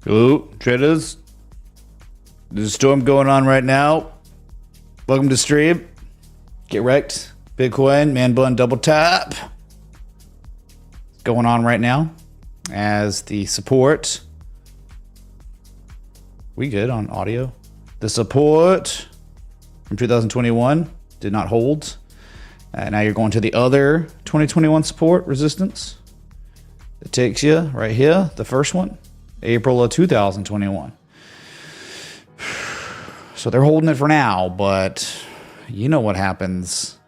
Hello, traders. There's a storm going on right now. Welcome to stream. Get wrecked. Bitcoin, man bun, double tap. It's going on right now as the support. We good on audio? The support from 2021 did not hold. Now you're going to the other 2021 support resistance. It takes you right here, the first one. April of 2021. So they're holding it for now, but you know what happens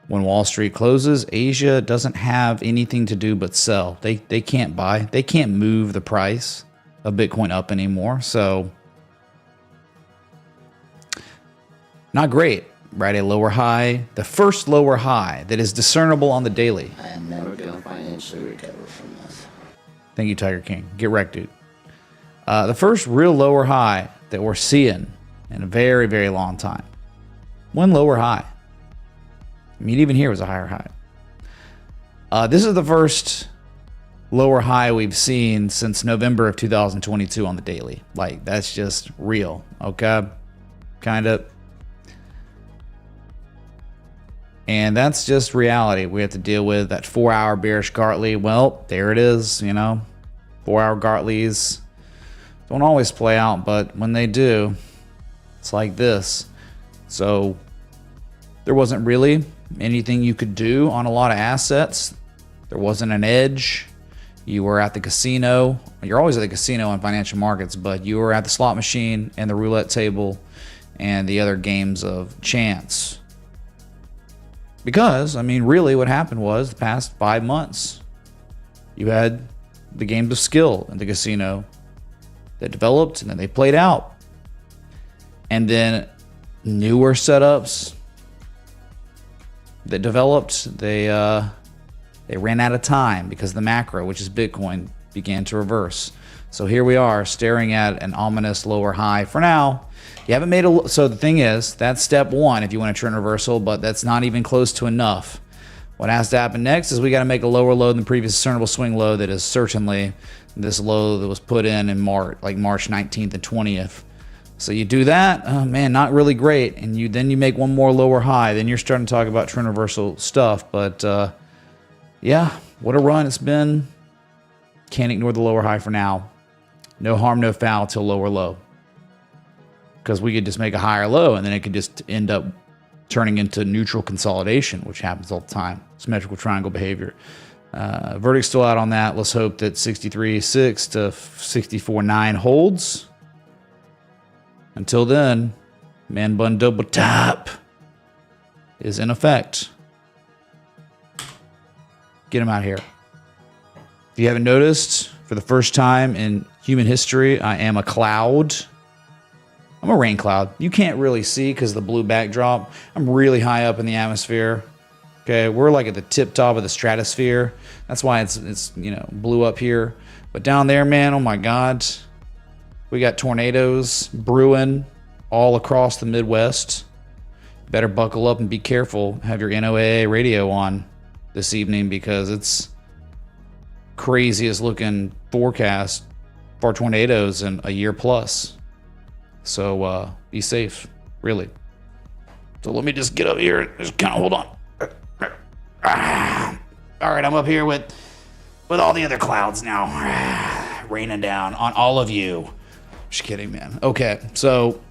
when Wall Street closes. Asia doesn't have anything to do but sell. They can't buy. They can't move the price of Bitcoin up anymore. So not great, right? A lower high, the first lower high that is discernible on the daily. I am never going to financially recover from this. Thank you, Tiger King. Get wrecked, dude. The first real lower high that we're seeing in a very, very long time. One lower high. I mean, even here was a higher high. This is the first lower high we've seen since November of 2022 on the daily. Like, that's just real, okay? Kind of. And that's just reality. We have to deal with that 4-hour bearish Gartley. Well, there it is, you know. 4-hour Gartleys don't always play out, but when they do, it's like this. So there wasn't really anything you could do on a lot of assets. There wasn't an edge. You were at the casino. You're always at the casino in financial markets, but you were at the slot machine and the roulette table and the other games of chance. Because, I mean, really what happened was the past 5 months, you had the games of skill in the casino that developed and then they played out. And then newer setups that developed, they ran out of time because the macro, which is Bitcoin, began to reverse. So here we are staring at an ominous lower high for now. You haven't made a, so the thing is, that's step one if you want a trend reversal, but that's not even close to enough. What has to happen next is we got to make a lower low than the previous discernible swing low that is certainly this low that was put in March, like March 19th and 20th. So you do that, oh man, not really great. And then you make one more lower high, then you're starting to talk about trend reversal stuff. But yeah, what a run it's been. Can't ignore the lower high for now. No harm, no foul till lower low. Because we could just make a higher low and then it could just end up turning into neutral consolidation, which happens all the time. Symmetrical triangle behavior. Verdict's still out on that. Let's hope that 63.6 to 64.9 holds. Until then, man bun double tap is in effect. Get him out here. If you haven't noticed, for the first time in human history, I am a cloud. I'm a rain cloud. You can't really see because of the blue backdrop. I'm really high up in the atmosphere. Okay, we're like at the tip top of the stratosphere. That's why it's you know, blue up here. But down there, man, oh my God. We got tornadoes brewing all across the Midwest. Better buckle up and be careful. Have your NOAA radio on this evening because it's craziest looking forecast for tornadoes in a year plus. So be safe, really. So let me just get up here and just kind of hold on. All right, I'm up here with all the other clouds now, raining down on all of you. Just kidding, man. Okay, so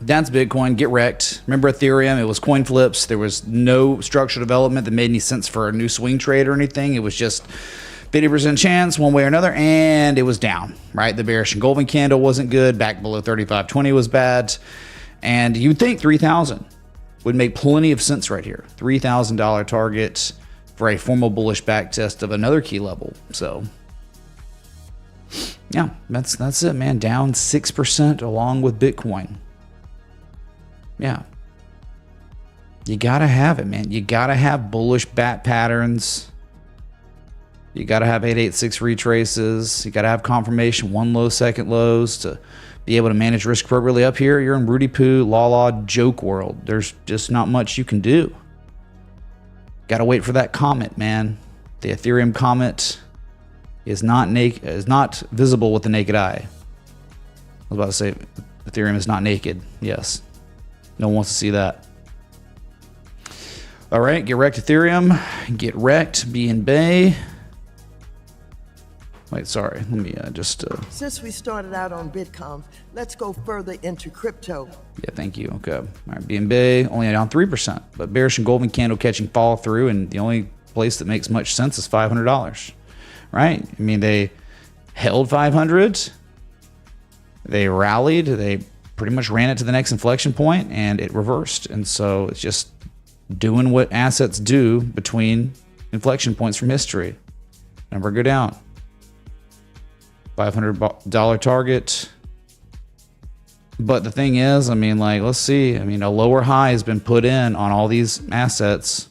that's Bitcoin. Get wrecked. Remember Ethereum? It was coin flips. There was no structural development that made any sense for a new swing trade or anything. It was just 50% chance one way or another, and it was down, right? The bearish engulfing candle wasn't good. Back below 35.20 was bad. And you'd think 3,000 would make plenty of sense right here. $3,000 target for a formal bullish back test of another key level. So yeah, that's it, man. Down 6% along with Bitcoin. Yeah. You gotta have it, man. You gotta have bullish bat patterns. You gotta have 886 retraces. You gotta have confirmation, one low, second lows to be able to manage risk appropriately. Up here, you're in Rudy Poo, la joke world. There's just not much you can do. Gotta wait for that comet, man. The Ethereum comet. is not visible with the naked eye. I was about to say Ethereum is not naked. Yes. No one wants to see that. All right, get wrecked Ethereum, get wrecked BNB. Wait, sorry, let me just... Since we started out on Bitcoin, let's go further into crypto. Yeah, thank you. Okay. All right, BNB only down 3%, but bearish and golden candle catching follow through, and the only place that makes much sense is $500, right? I mean, they held 500, they rallied, they pretty much ran it to the next inflection point, and it reversed. And so it's just doing what assets do between inflection points from history. Never go down. $500 target. But the thing is, I mean, like, let's see. I mean, a lower high has been put in on all these assets.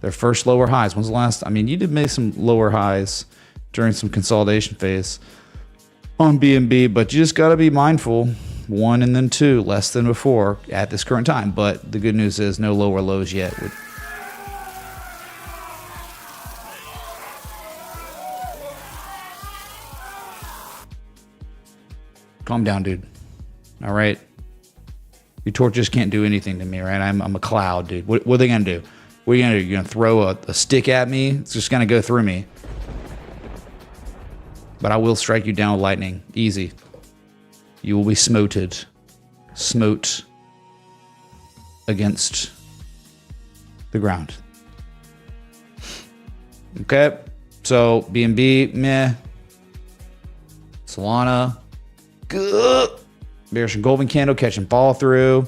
Their first lower highs. When's the last? I mean, you did make some lower highs during some consolidation phase on BNB, but you just got to be mindful. 1 and then 2, less than before at this current time. But the good news is no lower lows yet. Calm down, dude. All right. Your torches can't do anything to me, right? I'm a cloud, dude. What are they going to do? What are you going to do? You're going to throw a stick at me? It's just going to go through me. But I will strike you down with lightning. Easy. You will be smoted. Smote against the ground. Okay. So BNB, meh. Solana, good. Bearish and golden candle catching follow through.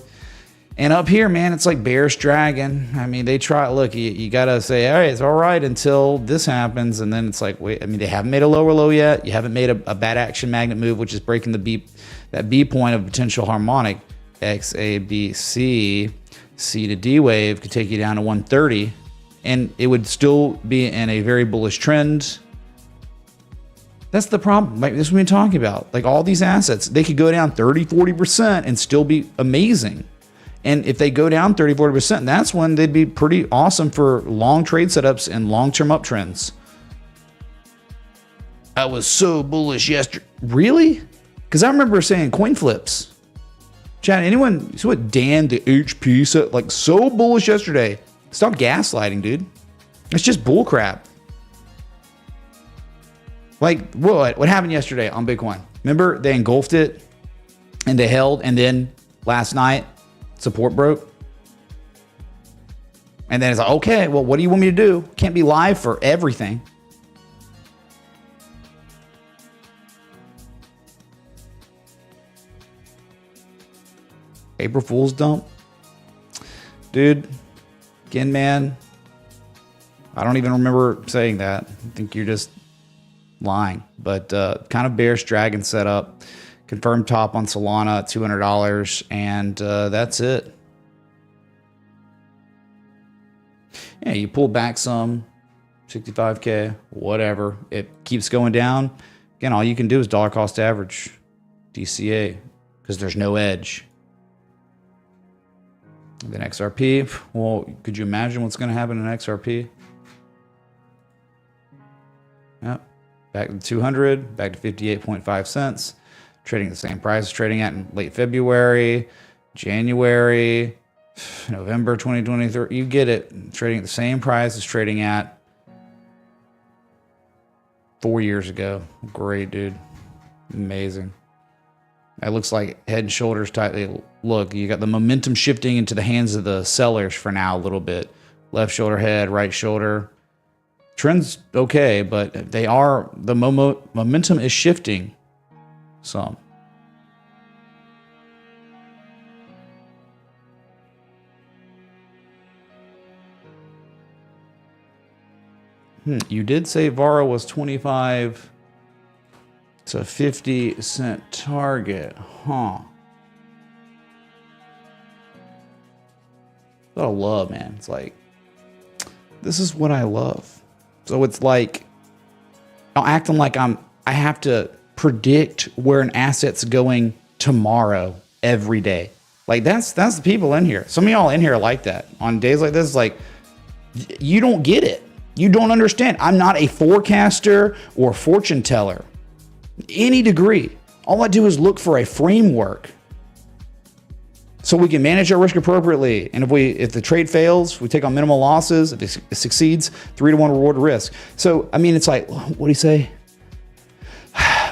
And up here, man, it's like bearish dragon. I mean, they try. Look, you got to say, all right, it's all right until this happens. And then it's like, wait, I mean, they haven't made a lower low yet. You haven't made a bad action magnet move, which is breaking that B point of potential harmonic. X, A, B, C. C to D wave could take you down to 130. And it would still be in a very bullish trend. That's the problem. Like, this is what we're talking about. Like, all these assets, they could go down 30, 40% and still be amazing. And if they go down 30, 40%, that's when they'd be pretty awesome for long trade setups and long-term uptrends. I was so bullish yesterday. Really? Because I remember saying coin flips. Chad, anyone see what Dan, the HP, said? Like, so bullish yesterday. Stop gaslighting, dude. It's just bullcrap. Like, what happened yesterday on Bitcoin? Remember, they engulfed it and they held, and then last night, support broke. And then it's like, okay, well, what do you want me to do? Can't be live for everything. April Fool's dump. Dude, again, man, I don't even remember saying that. I think you're just lying. But kind of bearish dragon setup. Confirmed top on Solana at $200, and that's it. Yeah, you pull back some, 65K, whatever. It keeps going down. Again, all you can do is dollar cost average, DCA, because there's no edge. And then XRP, well, could you imagine what's going to happen in XRP? Yep, back to 200, back to 58.5 cents. Trading at the same price as trading at in late February, January, November 2023. You get it. Trading at the same price as trading at 4 years ago. Great, dude. Amazing. That looks like head and shoulders tightly. Look, you got the momentum shifting into the hands of the sellers for now a little bit. Left shoulder head, right shoulder. Trend's okay, but they are, the momentum is shifting some. You did say Vara was 25 to 50 cent target, huh? What I love, man. It's like, this is what I love. So it's like, I'm acting like I have to predict where an asset's going tomorrow every day. Like, that's the people in here. Some of y'all in here are like that. On days like this, it's like, you don't get it. You don't understand. I'm not a forecaster or fortune teller. Any degree. All I do is look for a framework so we can manage our risk appropriately. And if the trade fails, we take on minimal losses. If it succeeds, 3-to-1 reward to risk. So, I mean, it's like, what do you say?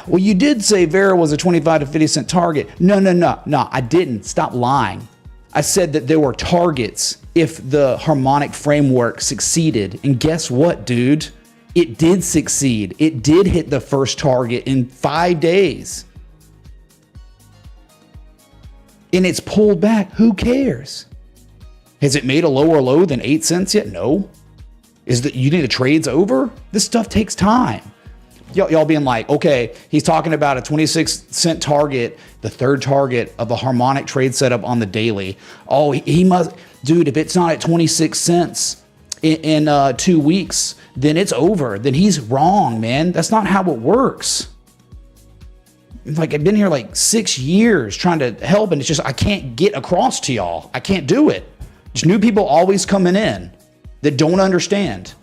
Well, you did say Vera was a 25 to 50 cent target. No, I didn't. Stop lying. I said that there were targets if the harmonic framework succeeded. And guess what, dude? It did succeed. It did hit the first target in 5 days. And it's pulled back. Who cares? Has it made a lower low than 8 cents yet? No. Is that you think the trade's over? This stuff takes time. Y'all being like, okay, he's talking about a 26 cent target, the third target of a harmonic trade setup on the daily. Oh, he must, dude, if it's not at 26 cents in 2 weeks, then it's over. Then he's wrong, man. That's not how it works. Like, I've been here like 6 years trying to help, and it's just, I can't get across to y'all. I can't do it. Just new people always coming in that don't understand.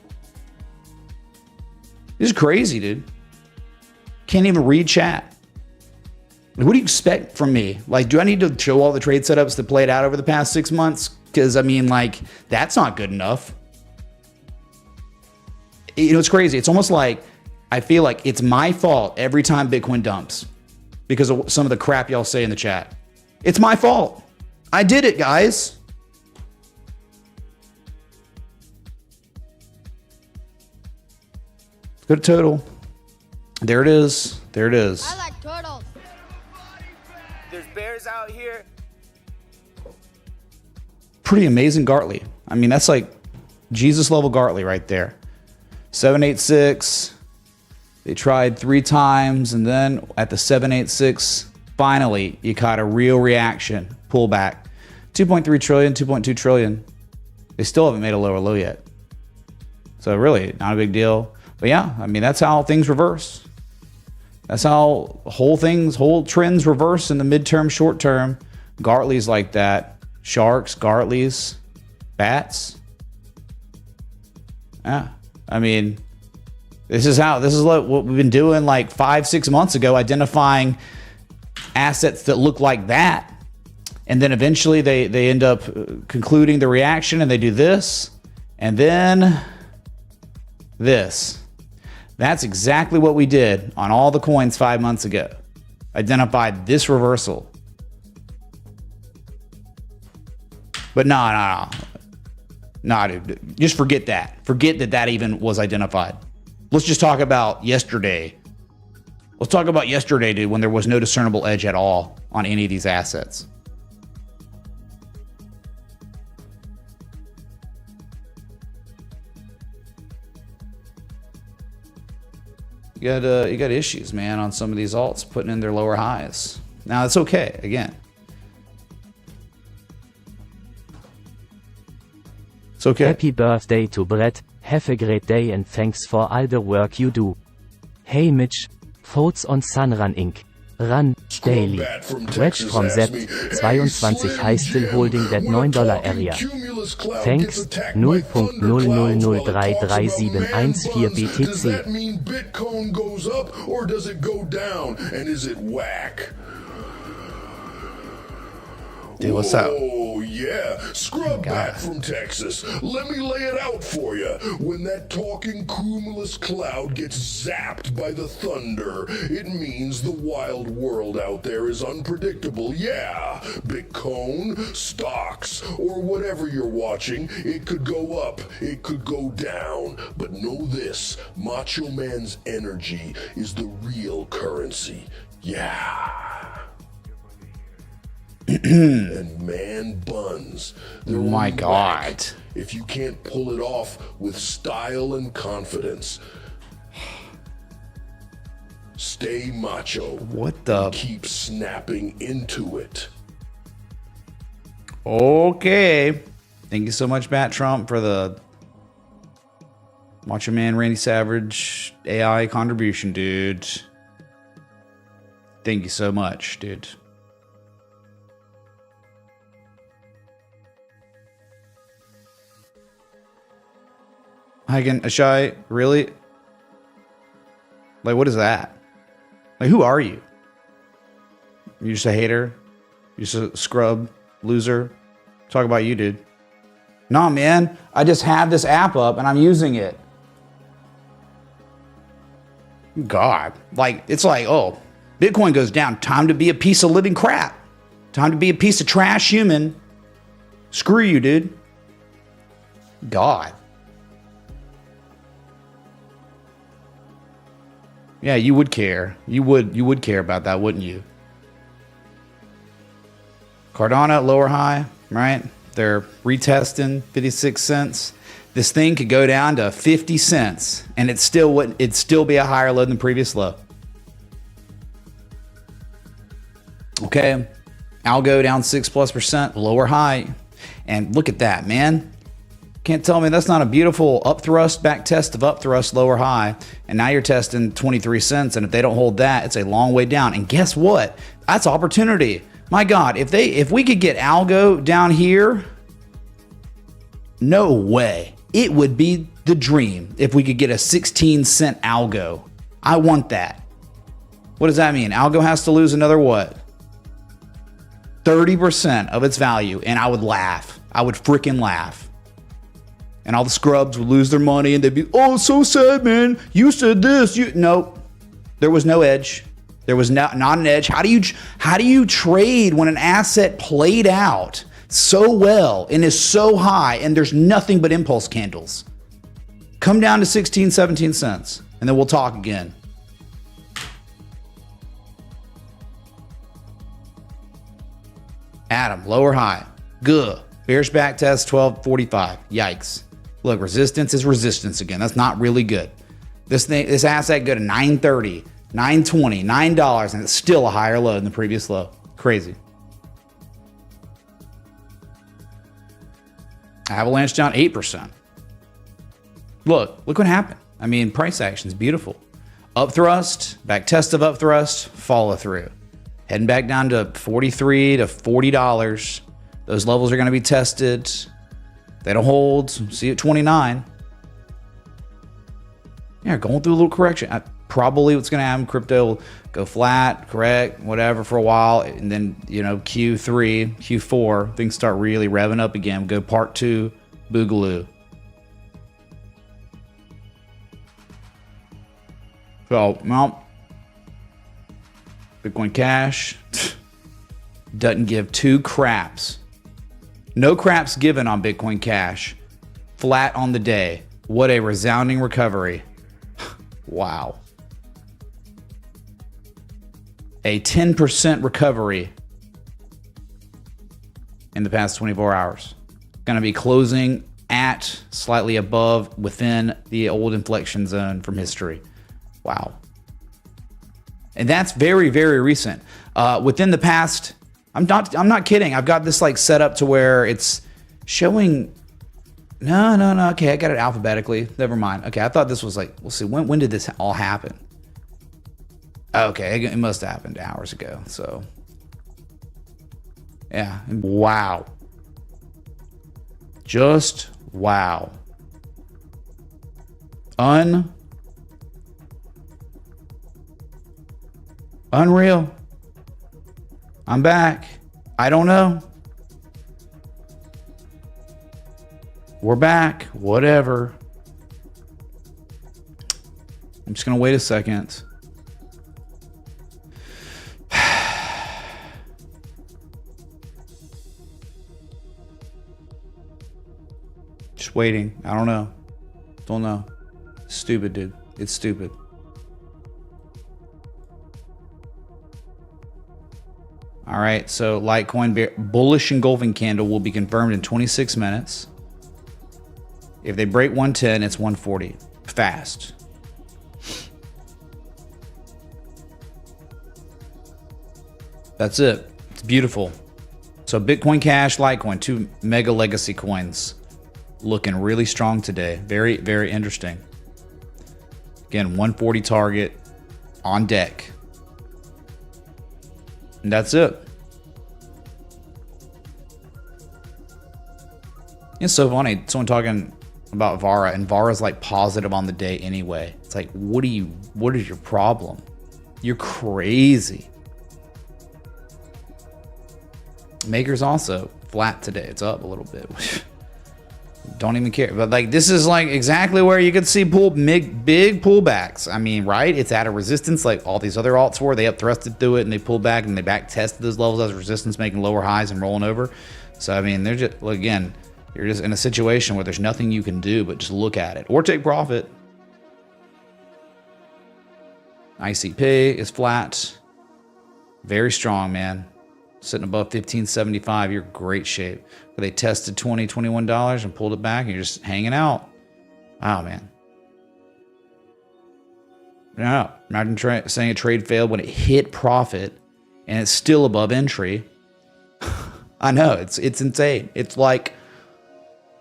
This is crazy, dude. Can't even read chat. What do you expect from me? Like, do I need to show all the trade setups that played out over the past 6 months? Because, I mean, like, that's not good enough. You know, it's crazy. It's almost like I feel like it's my fault every time Bitcoin dumps because of some of the crap y'all say in the chat. It's my fault. I did it, guys. Let's go to total. There it is. There it is. I like turtles. There's bears out here. Pretty amazing Gartley. I mean, that's like Jesus level Gartley right there. 786. They tried 3 times, and then at the 786, finally, you caught a real reaction. Pullback. 2.3 trillion, 2.2 trillion. They still haven't made a lower low yet. So really, not a big deal. But yeah, I mean, that's how things reverse. That's how whole trends reverse in the midterm, short term. Gartley's like that. Sharks, Gartleys, bats. Yeah, I mean, this is what we've been doing like 5-6 months ago, identifying assets that look like that. And then eventually they end up concluding the reaction, and they do this, and then this. That's exactly what we did on all the coins 5 months ago. Identified this reversal. But no, dude. Just forget that. Forget that even was identified. Let's just talk about yesterday. Let's talk about yesterday, dude, when there was no discernible edge at all on any of these assets. You got issues, man, on some of these alts putting in their lower highs. Now, it's okay, again. It's okay. Happy birthday to Brett, have a great day and thanks for all the work you do. Hey Mitch, thoughts on Sunrun Inc. Run, daily. Wedge from Zep, 22 high still holding that $9 area. Thanks, 0.00033714 BTC. Does that mean Bitcoin goes up or does it go down? And is it whack? Dude, what's up? Oh, yeah. Scrub Bat from Texas. Let me lay it out for you. When that talking cumulus cloud gets zapped by the thunder, it means the wild world out there is unpredictable. Yeah. Bitcoin, stocks, or whatever you're watching, it could go up, it could go down. But know this, Macho Man's energy is the real currency. Yeah. And man buns. Oh my God. If you can't pull it off with style and confidence. Stay macho. What the? Keep snapping into it. Okay. Thank you so much, Matt Trump, for the Macho Man Randy Savage AI contribution, dude. Thank you so much, dude. Hagen Ashai, really? Like, what is that? Like, who are you? You're just a hater? You're just a scrub loser? Talk about you, dude. Nah, man. I just have this app up and I'm using it. God. Like, it's like, oh, Bitcoin goes down. Time to be a piece of living crap. Time to be a piece of trash human. Screw you, dude. God. Yeah, you would care. You would care about that, wouldn't you? Cardano, lower high, right? They're retesting 56 cents. This thing could go down to 50 cents and it'd still be a higher low than the previous low. Okay. Algo down 6+%, lower high. And look at that, man. Can't tell me that's not a beautiful up thrust, back test of up thrust, lower high. And now you're testing 23 cents. And if they don't hold that, it's a long way down. And guess what? That's opportunity. My God, if we could get algo down here, no way. It would be the dream if we could get a 16 cent algo. I want that. What does that mean? Algo has to lose another what? 30% of its value. And I would laugh. I would freaking laugh. And all the scrubs would lose their money and they'd be, oh, so sad, man. You said this. Nope. There was no edge. There was not an edge. How do you trade when an asset played out so well and is so high and there's nothing but impulse candles? Come down to 16, 17 cents and then we'll talk again. Adam, lower high. Good. Bearish back test 12.45. Yikes. Look, resistance is resistance again. That's not really good. This asset go to 9.30, 9.20, $9, and it's still a higher low than the previous low. Crazy. Avalanche down 8%. Look what happened. I mean, price action is beautiful. Up thrust, back test of up thrust, follow through. Heading back down to $43 to $40. Those levels are going to be tested. They don't hold. See at 29. Yeah, going through a little correction. Probably what's going to happen, crypto will go flat, correct, whatever for a while. And then, Q3, Q4, things start really revving up again. Go part 2, boogaloo. So, well, Bitcoin Cash doesn't give two craps. No craps given on Bitcoin Cash. Flat on the day. What a resounding recovery. Wow. A 10% recovery in the past 24 hours. Going to be closing at slightly above within the old inflection zone from history. Wow. And that's very, very recent. Within the past, I'm not kidding. I've got this like set up to where it's showing. No. Okay, I got it alphabetically. Never mind. Okay, I thought this was like, we'll see. When did this all happen? Okay, it must have happened hours ago. So, yeah. Wow. Just wow. Unreal. I'm back. I don't know. We're back. Whatever. I'm just going to wait a second. Just waiting. I don't know. Don't know. Stupid, dude. It's stupid. All right, so Litecoin bullish engulfing candle will be confirmed in 26 minutes. If they break 110, it's 140. Fast. That's it. It's beautiful. So Bitcoin Cash, Litecoin, two mega legacy coins. Looking really strong today. Very, very interesting. Again, 140 target on deck. And that's it. It's so funny. Someone talking about Vara, and Vara's like positive on the day anyway. It's like, what is your problem? You're crazy. Maker's also flat today. It's up a little bit. Don't even care. But like, this is like exactly where you could see big pullbacks. I mean, right? It's at a resistance like all these other alts were. They up thrusted through it and they pulled back and they back tested those levels as resistance, making lower highs and rolling over. So I mean, they're just, well, again, you're just in a situation where there's nothing you can do but just look at it or take profit. ICP is flat. Very strong, man. Sitting above 1575, you're in great shape. But they tested $20, $21 and pulled it back, and you're just hanging out. Wow, man. No, imagine saying a trade failed when it hit profit and it's still above entry. I know, it's insane. It's like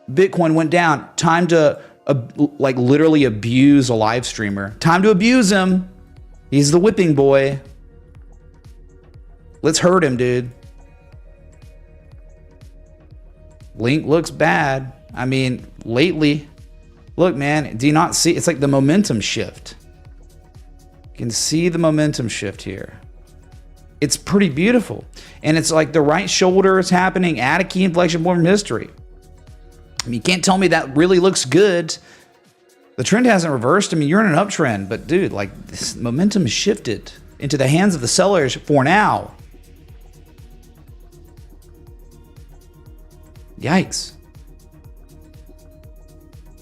Bitcoin went down. Time to like literally abuse a live streamer. Time to abuse him. He's the whipping boy. Let's hurt him, dude. Link looks bad. I mean, lately, look, man, do you not see? It's like the momentum shift. You can see the momentum shift here. It's pretty beautiful. And it's like the right shoulder is happening at a key inflection point from history. I mean, you can't tell me that really looks good. The trend hasn't reversed. I mean, you're in an uptrend, but dude, like this momentum has shifted into the hands of the sellers for now. Yikes.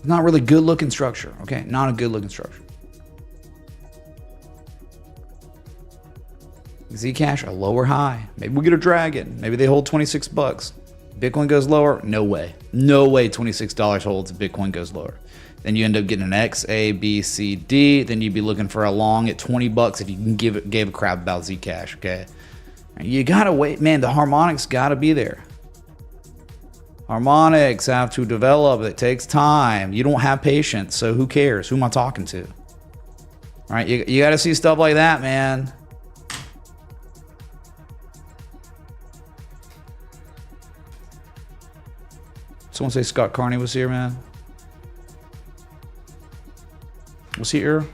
Not really good looking structure, okay? Not a good looking structure. Zcash, a lower high. Maybe we get a dragon. Maybe they hold 26 bucks. Bitcoin goes lower. No way. No way $26 holds if Bitcoin goes lower. Then you end up getting an X, A, B, C, D. Then you'd be looking for a long at 20 bucks if you can gave a crap about Zcash, okay? You gotta wait, man. The harmonics gotta be there. Harmonics have to develop. It takes time. You don't have patience, so who cares? Who am I talking to? All right, you got to see stuff like that, man. Someone say Scott Carney was here, man. Was he here?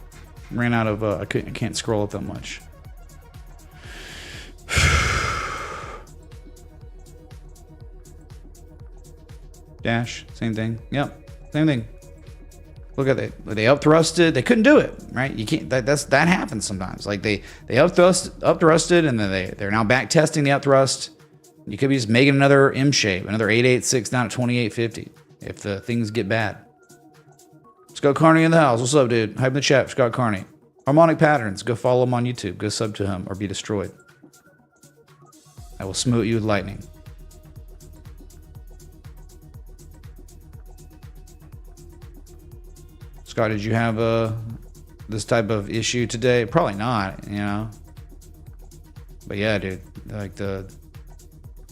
Ran out of. I can't scroll up that much. Dash, same thing. Yep, same thing. Look at it. They up thrusted. They couldn't do it, right? You can't. That happens sometimes. Like they up thrusted, and then they're now back testing the up thrust. You could be just making another M shape, another 886 down at 2850 if the things get bad. Scott Carney in the house. What's up, dude? Hype in the chat. Scott Carney. Harmonic Patterns. Go follow him on YouTube. Go sub to him or be destroyed. I will smote you with lightning. Scott, did you have this type of issue today? Probably not, you know. But yeah, dude, like the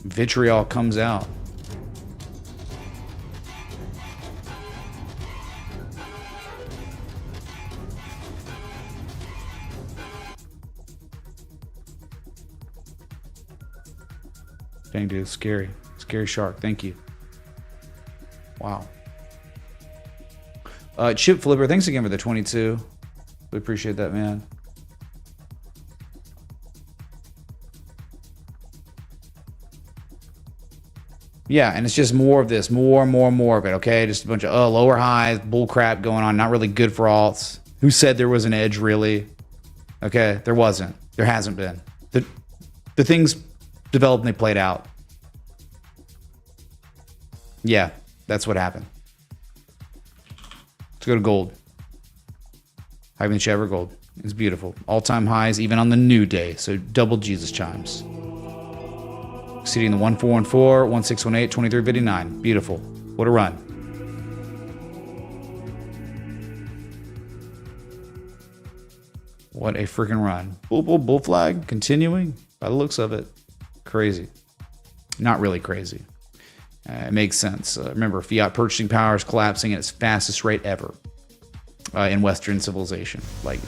vitriol comes out. Dang, dude, scary. Scary shark. Thank you. Wow. Chip Flipper, thanks again for the 22. We appreciate that, man. Yeah, and it's just more of this, more of it, okay? Just a bunch of lower highs, bull crap going on, not really good for alts. Who said there was an edge, really? Okay, there wasn't. There hasn't been. The things developed and they played out. Yeah, that's what happened. Let's go to gold. Hyping Chever gold. It's beautiful. All-time highs, even on the new day. So double Jesus chimes. Exceeding the 1414, 1618, 2359. Beautiful. What a run. What a freaking run. Bull flag continuing by the looks of it. Crazy. Not really crazy. It makes sense. Remember, fiat purchasing power is collapsing at its fastest rate ever in Western civilization. Like,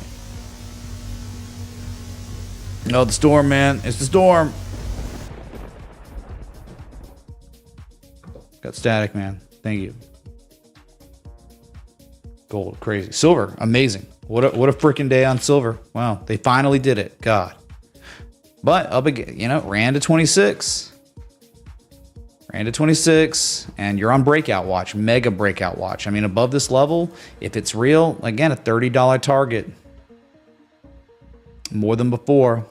no, the storm, man. It's the storm. Got static, man. Thank you. Gold, crazy. Silver, amazing. What a freaking day on silver. Wow, they finally did it. God. But up again, you know, ran to 26. Ran to 26, and you're on breakout watch, mega breakout watch. I mean, above this level, if it's real, again, a $30 target. More than before.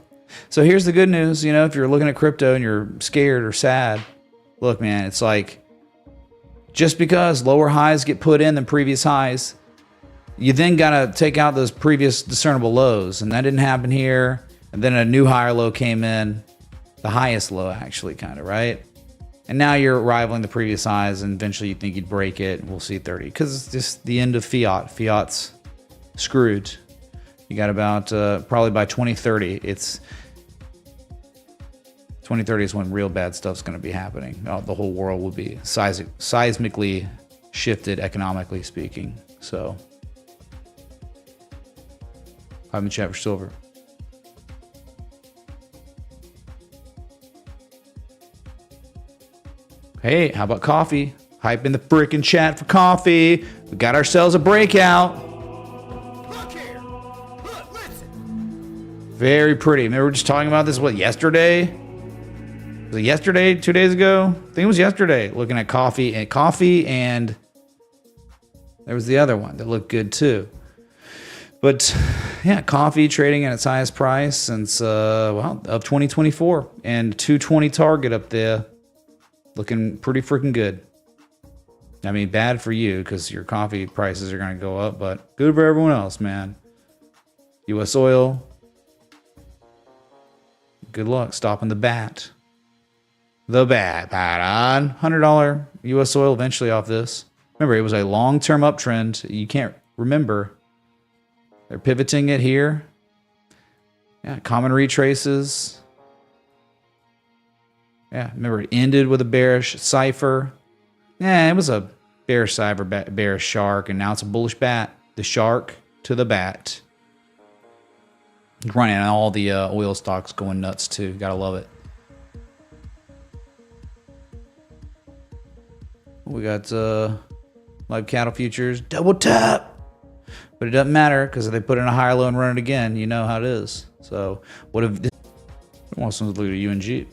So here's the good news. You know, if you're looking at crypto and you're scared or sad, look, man, it's like just because lower highs get put in than previous highs, you then got to take out those previous discernible lows. And that didn't happen here. And then a new higher low came in, the highest low actually, kind of, right? And now you're rivaling the previous highs, and eventually you think you'd break it. We'll see 30 because it's just the end of fiat. Fiat's screwed. You got about probably by 2030. It's 2030 is when real bad stuff's going to be happening. The whole world will be seismically shifted, economically speaking. So, I'm in chat for silver. Hey, how about coffee? Hype in the freaking chat for coffee. We got ourselves a breakout. Look here. Look, listen. Very pretty. Remember, we were just talking about this, what, yesterday? Was it yesterday? 2 days ago? I think it was yesterday. Looking at coffee and there was the other one that looked good too. But yeah, coffee trading at its highest price since, of 2024. And 220 target up there. Looking pretty freaking good. I mean, bad for you because your coffee prices are going to go up, but good for everyone else, man. U.S. oil. Good luck stopping the bat. The bat on $100 U.S. oil eventually off this. Remember, it was a long-term uptrend. You can't remember. They're pivoting it here. Yeah, common retraces. Yeah, remember it ended with a bearish cipher. Yeah, it was a bearish cipher, bearish shark, and now it's a bullish bat. The shark to the bat. Running all the oil stocks going nuts too. Gotta love it. We got live cattle futures, double tap. But it doesn't matter because if they put in a higher low and run it again, you know how it is. So what if this? I want someone to look at UNG.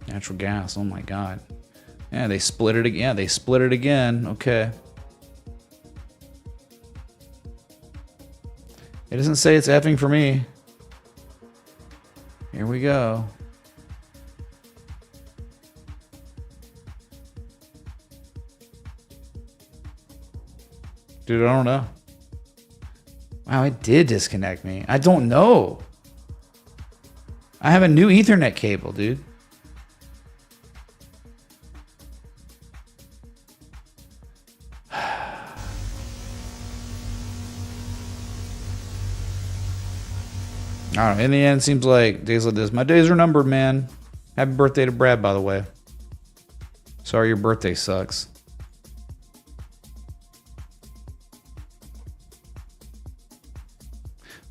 Natural gas. Oh my God. Yeah, they split it again. Yeah, they split it again. Okay. It doesn't say it's effing for me. Here we go. Dude, I don't know. Wow, it did disconnect me. I don't know. I have a new Ethernet cable, dude. I don't know. In the end, it seems like days like this. My days are numbered, man. Happy birthday to Brad, by the way. Sorry your birthday sucks.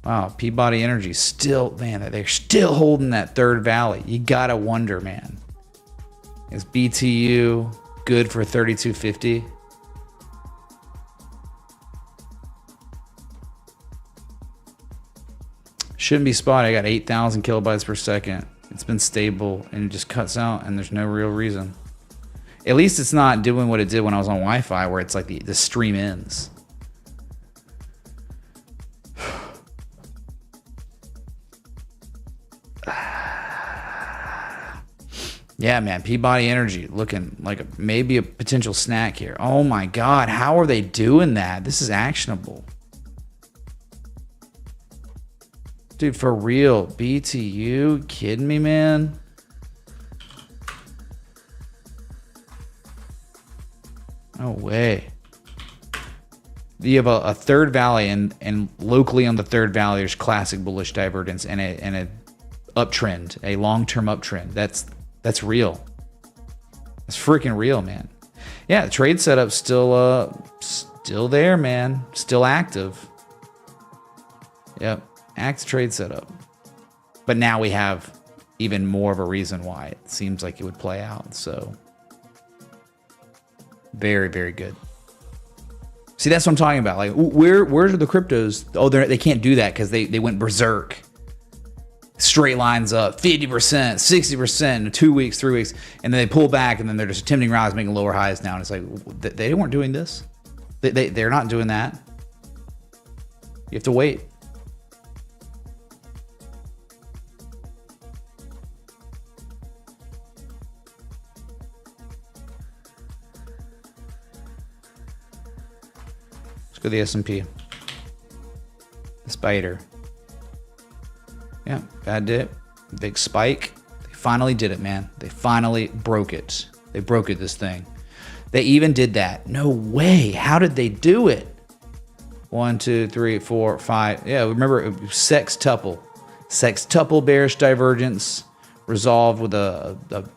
Wow, Peabody Energy still, man, they're still holding that third valley. You gotta wonder, man. Is BTU good for 3250? Shouldn't be spotted. I got 8,000 kilobytes per second. It's been stable and it just cuts out and there's no real reason. At least it's not doing what it did when I was on Wi-Fi where it's like the stream ends. Yeah, man, Peabody Energy looking like maybe a potential snack here. Oh my God, how are they doing that? This is actionable. Dude, for real, BTU? Kidding me, man? No way. You have a third valley, and locally on the third valley, there's classic bullish divergence and a uptrend, a long-term uptrend. That's real. That's freaking real, man. Yeah, the trade setup's still there, man. Still active. Yep. Active trade setup. But now we have even more of a reason why it seems like it would play out. So very, very good. See, that's what I'm talking about. Like, where's the cryptos? Oh, they can't do that because they went berserk. Straight lines up, 50%, 60% in 2 weeks, 3 weeks, and then they pull back, and then they're just attempting rallies, making lower highs now. And it's like they weren't doing this. They're not doing that. You have to wait. Let's go to the S&P. The spider. Yeah, bad dip, big spike. They finally did it, man. They finally broke it. They broke it, this thing. They even did that. No way. How did they do it? 1, 2, 3, 4, 5. Yeah, remember, sextuple. Sextuple bearish divergence resolved with a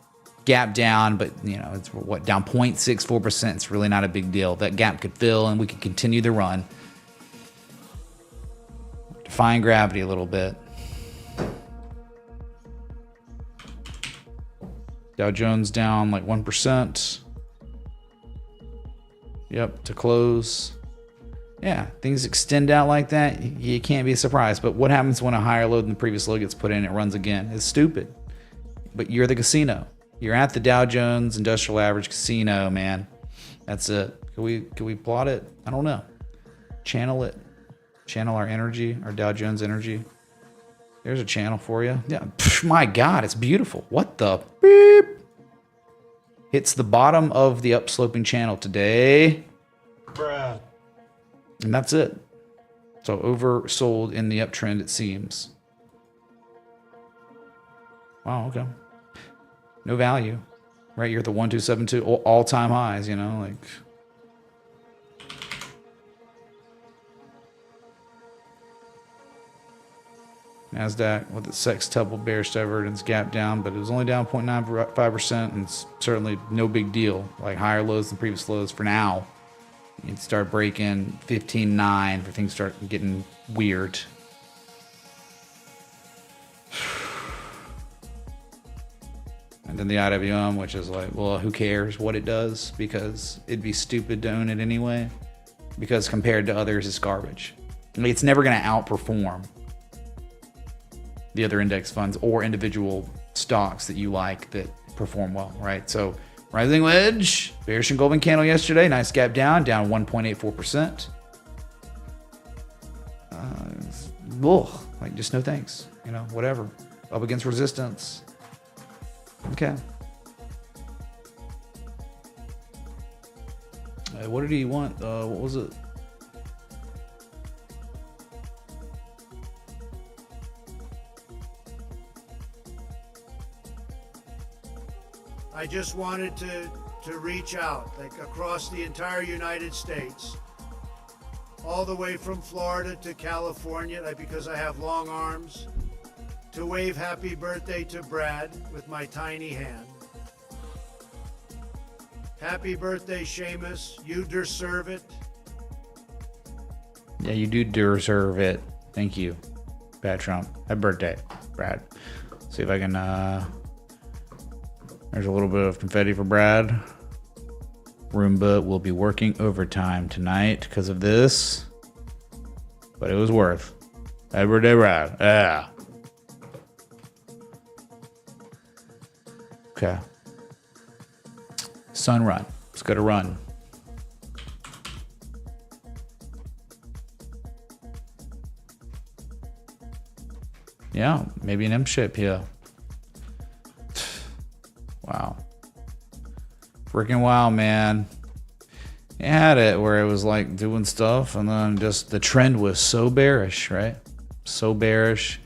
gap down, but you know, it's what, down 0.64%. It's really not a big deal. That gap could fill and we could continue the run. Defying gravity a little bit. Dow Jones down like 1%. Yep, to close. Yeah, things extend out like that. You can't be surprised. But what happens when a higher low than the previous low gets put in and it runs again? It's stupid. But you're the casino. You're at the Dow Jones Industrial Average casino, man. That's it. Can we plot it? I don't know. Channel it. Channel our energy, our Dow Jones energy. There's a channel for you. Yeah, my God, it's beautiful. What the beep? Hits the bottom of the upsloping channel today. Bruh. And that's it. So oversold in the uptrend, it seems. Wow, okay. No value. Right, you're at the 1272 all-time highs, you know, like... NASDAQ with its sextuple bearish divergence gap down, but it was only down 0.95%, and it's certainly no big deal. Like higher lows than previous lows for now. You need to start breaking 15.9 for things to start getting weird. And then the IWM, which is like, well, who cares what it does? Because it'd be stupid to own it anyway. Because compared to others, it's garbage. I mean, it's never going to outperform the other index funds or individual stocks that you like that perform well, right? So rising wedge, bearish engulfing candle yesterday, nice gap down 1.84%. Like just no thanks, you know, whatever. Up against resistance. Okay. What did he want? What was it? I just wanted to reach out, like across the entire United States, all the way from Florida to California, like because I have long arms, to wave happy birthday to Brad with my tiny hand. Happy birthday, Seamus. You deserve it. Yeah, you do deserve it. Thank you, Bad Trump. Happy birthday, Brad. See if I can... There's a little bit of confetti for Brad. Roomba will be working overtime tonight because of this. But it was worth. Happy birthday, Brad. Yeah. Okay. Sun run. Let's go to run. Yeah, maybe an M shape here. Wow. Freaking wow, man. It had it where it was like doing stuff and then just the trend was so bearish, right? So bearish.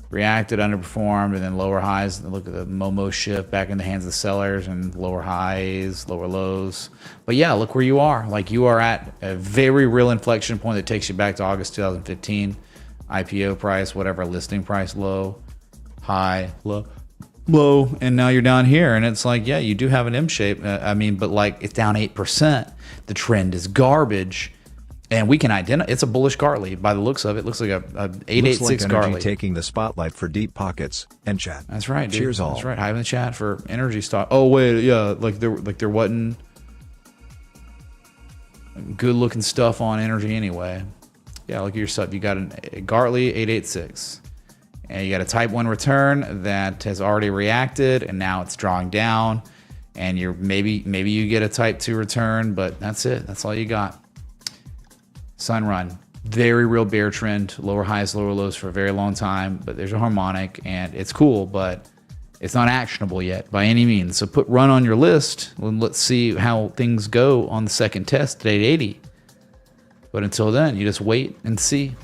Reacted, underperformed, and then lower highs. And look at the Momo shift back in the hands of the sellers and lower highs, lower lows. But yeah, look where you are. Like you are at a very real inflection point that takes you back to August 2015. IPO price, whatever, listing price, low, high, low. Low, and now you're down here, and it's like, yeah, you do have an M shape. I mean, but like it's down 8%. The trend is garbage, and we can identify it's a bullish Gartley by the looks of it. Looks like a 886 like energy Gartley taking the spotlight for deep pockets and chat. That's right. Dude. Cheers all. That's right. High in the chat for energy stock. Oh wait, yeah, like there wasn't. good looking stuff on energy anyway. Yeah, look at your sub. You got a Gartley 886. And you got a type 1 return that has already reacted and now it's drawing down. And you're maybe you get a type 2 return, but that's it. That's all you got. Sunrun. Very real bear trend, lower highs, lower lows for a very long time, but there's a harmonic and it's cool, but it's not actionable yet by any means. So put run on your list and let's see how things go on the second test at 880. But until then, you just wait and see.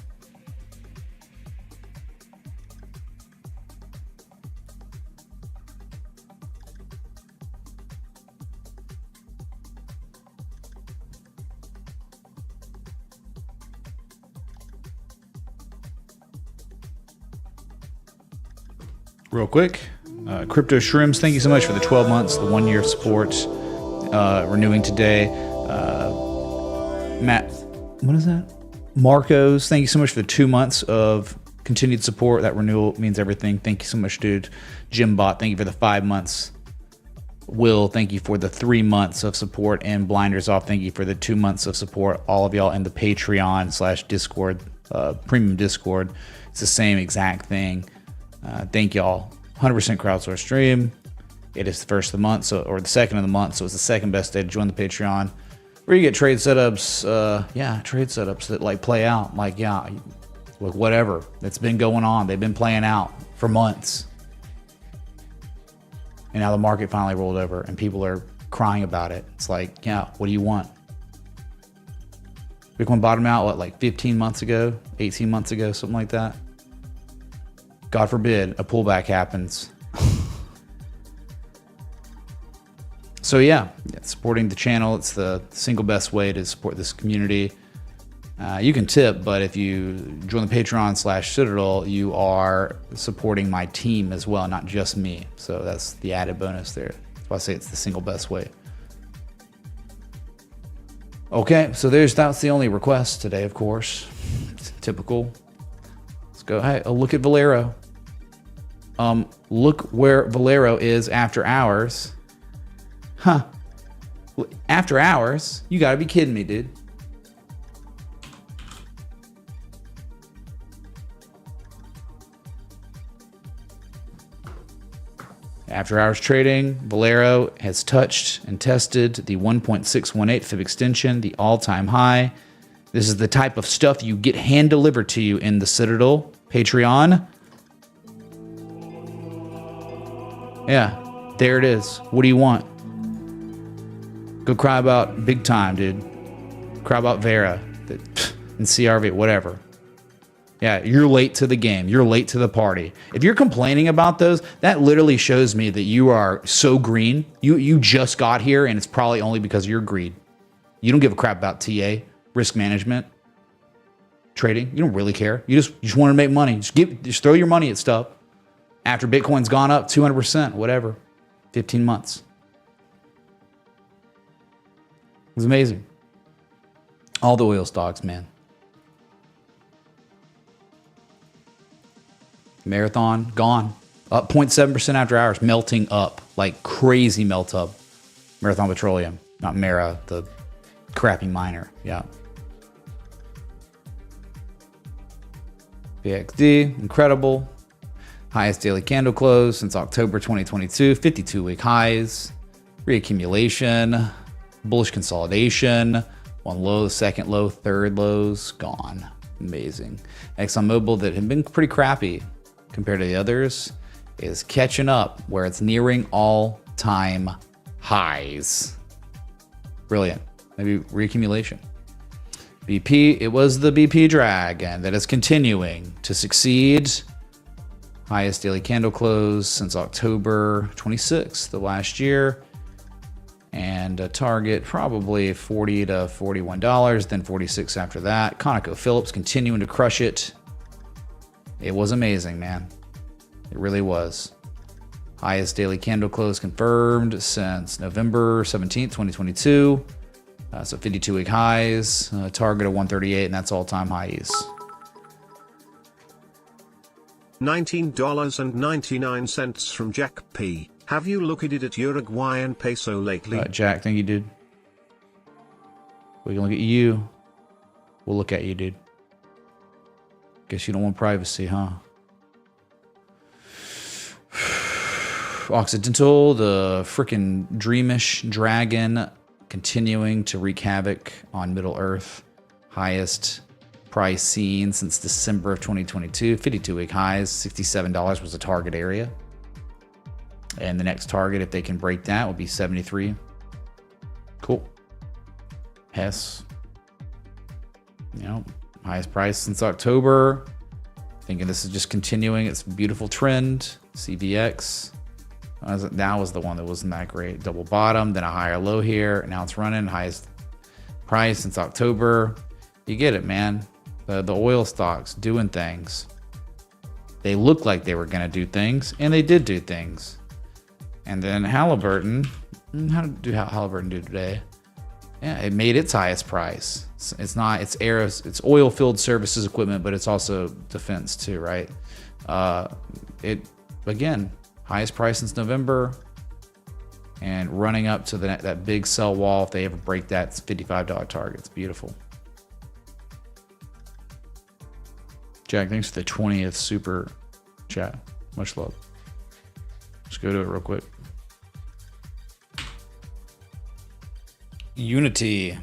Real quick, Crypto Shrooms, thank you so much for the 12 months, the 1 year support, renewing today. Matt, what is that? Marcos, thank you so much for the 2 months of continued support. That renewal means everything. Thank you so much, dude. Jimbot, thank you for the 5 months. Will, thank you for the 3 months of support. And Blinders Off, thank you for the 2 months of support. All of y'all in the Patreon/Discord, premium Discord. It's the same exact thing. Thank y'all. 100% crowdsourced stream. It is the first of the month, or the second of the month, so it's the second best day to join the Patreon. Where you get trade setups, trade setups that like play out, like whatever that's been going on. They've been playing out for months, and now the market finally rolled over, and people are crying about it. It's like, what do you want? Bitcoin bottomed out like 15 months ago, 18 months ago, something like that. God forbid a pullback happens. So supporting the channel, it's the single best way to support this community. You can tip, but if you join the Patreon/Citadel, you are supporting my team as well, not just me. So that's the added bonus there. That's why I say it's the single best way. Okay, so that's the only request today, of course. It's typical. Let's go. Hey, look at Valero. Look where Valero is after hours. Huh. After hours? You gotta be kidding me, dude. After hours trading, Valero has touched and tested the 1.618 fib extension, the all-time high. This is the type of stuff you get hand delivered to you in the Citadel Patreon. Yeah, there it is. What do you want? Go cry about big time, dude. Cry about Vera and CRV, whatever. Yeah, you're late to the game. You're late to the party. If you're complaining about those, that literally shows me that you are so green. You just got here, and it's probably only because of your greed. You don't give a crap about TA, risk management, trading. You don't really care. You just want to make money. Just throw your money at stuff. After Bitcoin's gone up 200%, whatever, 15 months. It was amazing. All the oil stocks, man. Marathon, gone. Up 0.7% after hours, melting up. Like crazy melt up. Marathon Petroleum, not Mara, the crappy miner. Yeah. BXD, incredible. Highest daily candle close since October 2022. 52-week highs. Reaccumulation. Bullish consolidation. One low, second low, third lows. Gone. Amazing. ExxonMobil, that had been pretty crappy compared to the others, is catching up where it's nearing all-time highs. Brilliant. Maybe reaccumulation. BP, it was the BP dragon that is continuing to succeed. Highest daily candle close since October 26th of last year. And a target probably $40 to $41, then $46 after that. ConocoPhillips continuing to crush it. It was amazing, man. It really was. Highest daily candle close confirmed since November 17th, 2022. So 52-week highs, target of 138, and that's all-time highs. $19.99 from Jack P. Have you looked at Uruguayan peso lately? Jack, thank you, dude. We can look at you. We'll look at you, dude. Guess you don't want privacy, huh? Occidental, the frickin' dreamish dragon, continuing to wreak havoc on Middle Earth. Highest price seen since December of 2022. 52-week highs. $67 was the target area. And the next target, if they can break that, will be 73. Cool. Hess. You know, highest price since October. Thinking this is just continuing its beautiful trend. CVX. That was the one that wasn't that great. Double bottom, then a higher low here. Now it's running highest price since October. You get it, man. The oil stocks doing things. They looked like they were going to do things, and they did do things. And then Halliburton. How did Halliburton do today? Yeah, it made its highest price. It's not, it's oil field services equipment, but it's also defense too, right? It, again, highest price since November, and running up to that big sell wall. If they ever break that, it's $55 target. It's beautiful. Jack, thanks for the 20th super chat. Much love. Let's go to it real quick. Unity.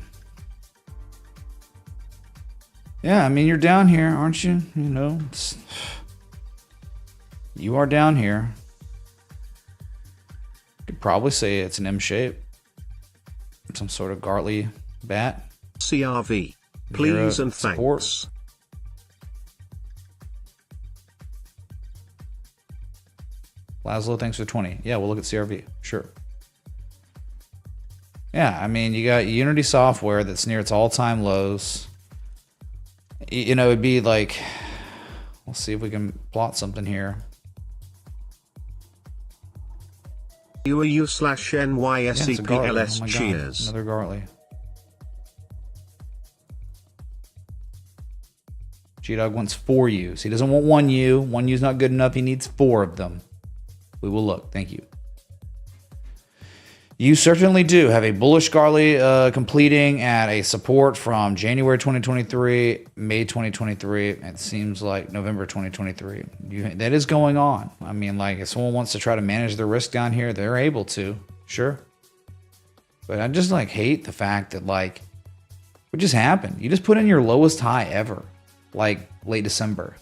Yeah, I mean, you're down here, aren't you? You know, you are down here. Could probably say it's an M shape. Some sort of Gartley bat. CRV. Please and support. thanks. Laszlo, thanks for 20. Yeah, we'll look at CRV. Sure. Yeah, I mean, you got Unity Software that's near its all-time lows. You know, it'd be like, we'll see if we can plot something here. UAU/NYSEPLS. Cheers. Another Gartley. G-Dog wants 4 U's. He doesn't want 1 U. 1 U's not good enough. He needs 4 of them. We will look. Thank you. You certainly do have a bullish Gartley completing at a support from January 2023, May 2023. It seems like November 2023. That is going on. I mean, like, if someone wants to try to manage their risk down here, they're able to. Sure. But I just, like, hate the fact that, like, what just happened? You just put in your lowest high ever, like, late December.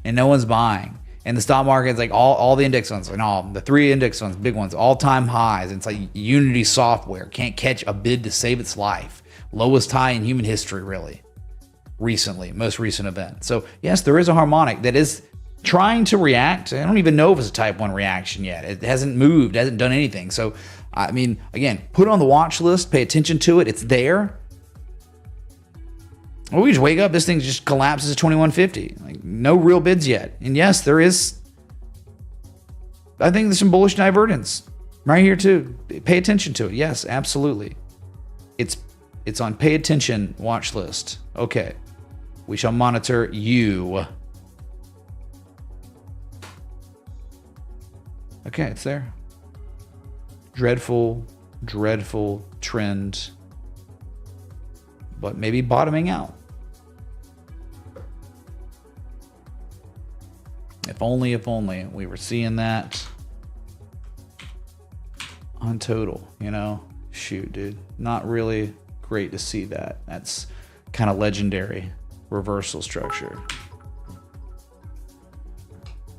And no one's buying. And the stock market's like all the index funds, and all the 3 index funds, big ones, all-time highs. And it's like Unity Software can't catch a bid to save its life. Lowest high in human history, really. Recently, most recent event. So yes, there is a harmonic that is trying to react. I don't even know if it's a type 1 reaction yet. It hasn't moved, hasn't done anything. So, I mean, again, put it on the watch list, pay attention to it. It's there. Well, we just wake up, this thing just collapses to 2150. Like, no real bids yet. And yes, there is, I think there's some bullish divergence right here too. Pay attention to it. Yes, absolutely. It's on pay attention watch list. Okay. We shall monitor you. Okay, it's there. Dreadful, dreadful trend. But maybe bottoming out. If only we were seeing that on total, you know? Shoot, dude. Not really great to see that. That's kind of legendary reversal structure.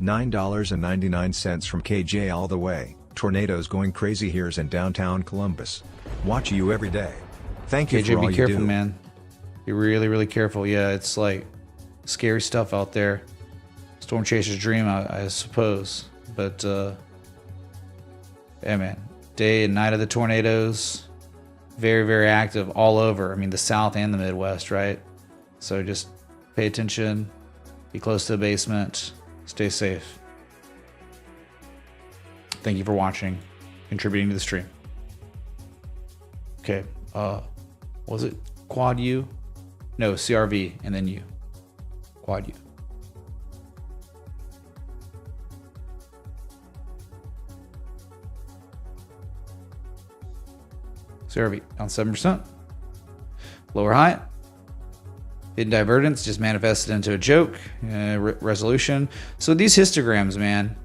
$9.99 from KJ all the way. Tornadoes going crazy here's in downtown Columbus. Watch you every day. Thank you KJ, for all be careful, you do. man. Be really, really careful. Yeah, it's like scary stuff out there. Storm Chaser's dream, I suppose. But, yeah, man. Day and night of the tornadoes. Very, very active all over. I mean, the South and the Midwest, right? So just pay attention. Be close to the basement. Stay safe. Thank you for watching. Contributing to the stream. Okay. Was it Quad U? No, CRV and then U. Quad U. CRV down 7%. Lower high. Hidden divergence just manifested into a joke. Resolution. So these histograms, man,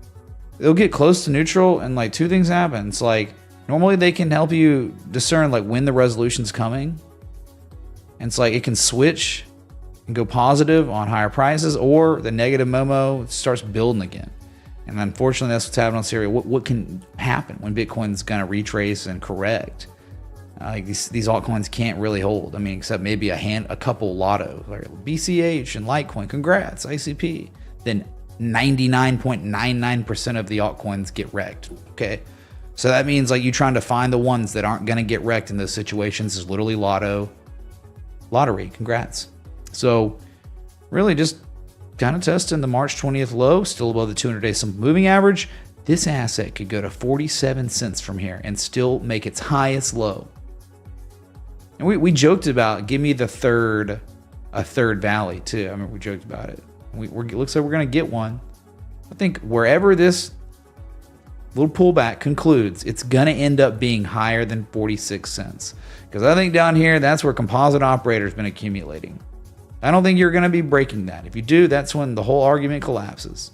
they'll get close to neutral and like two things happen. It's like normally they can help you discern like when the resolution's coming. And it's like it can switch and go positive on higher prices, or the negative Momo starts building again. And unfortunately, that's what's happening on Syria. What can happen when Bitcoin's going to retrace and correct? Like these altcoins can't really hold. I mean, except maybe a couple lotto, like BCH and Litecoin. Congrats, ICP. Then 99.99% of the altcoins get wrecked. Okay, so that means like you trying to find the ones that aren't going to get wrecked in those situations is literally lottery. Congrats. So really just kind of testing the March 20th low, still above the 200-day simple moving average. This asset could go to 47 cents from here and still make its highest low. And we joked about give me a third valley too. I mean, we joked about it. It looks like we're going to get one. I think wherever this little pullback concludes, it's going to end up being higher than 46 cents. Because I think down here, that's where composite operator's been accumulating. I don't think you're going to be breaking that. If you do, that's when the whole argument collapses.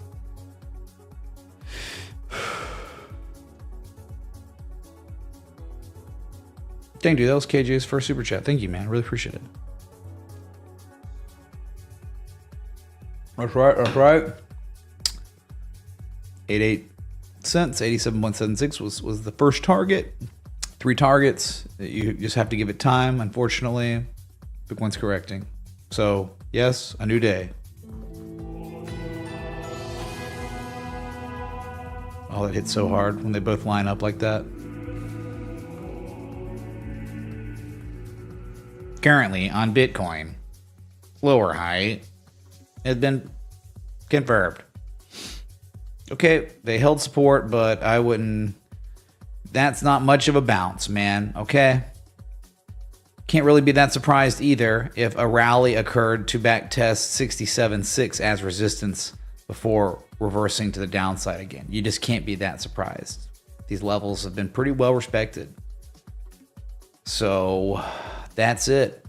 Dang, dude, that was KJ's first super chat. Thank you, man. Really appreciate it. That's right. 88 cents, 87.76 was the first target. 3 targets. You just have to give it time, unfortunately. Bitcoin's correcting. So, yes, a new day. Oh, that hit so hard when they both line up like that. Currently on Bitcoin, lower high has been confirmed. Okay, they held support, but I wouldn't. That's not much of a bounce, man. Okay. Can't really be that surprised either if a rally occurred to backtest 67.6 as resistance before reversing to the downside again. You just can't be that surprised. These levels have been pretty well respected. So that's it.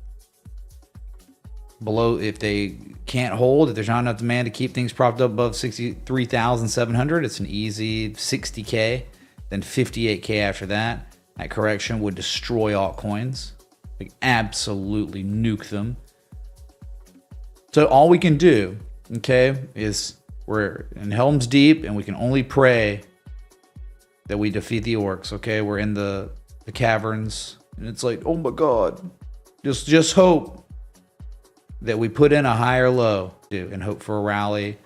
Below, if they can't hold, if there's not enough demand to keep things propped up above 63,700, it's an easy 60K, then 58K after that. That correction would destroy altcoins. Like absolutely nuke them. So all we can do, okay, is we're in Helm's Deep and we can only pray that we defeat the orcs, okay? We're in the caverns and it's like, oh my God, just hope that we put in a higher low and hope for a rally.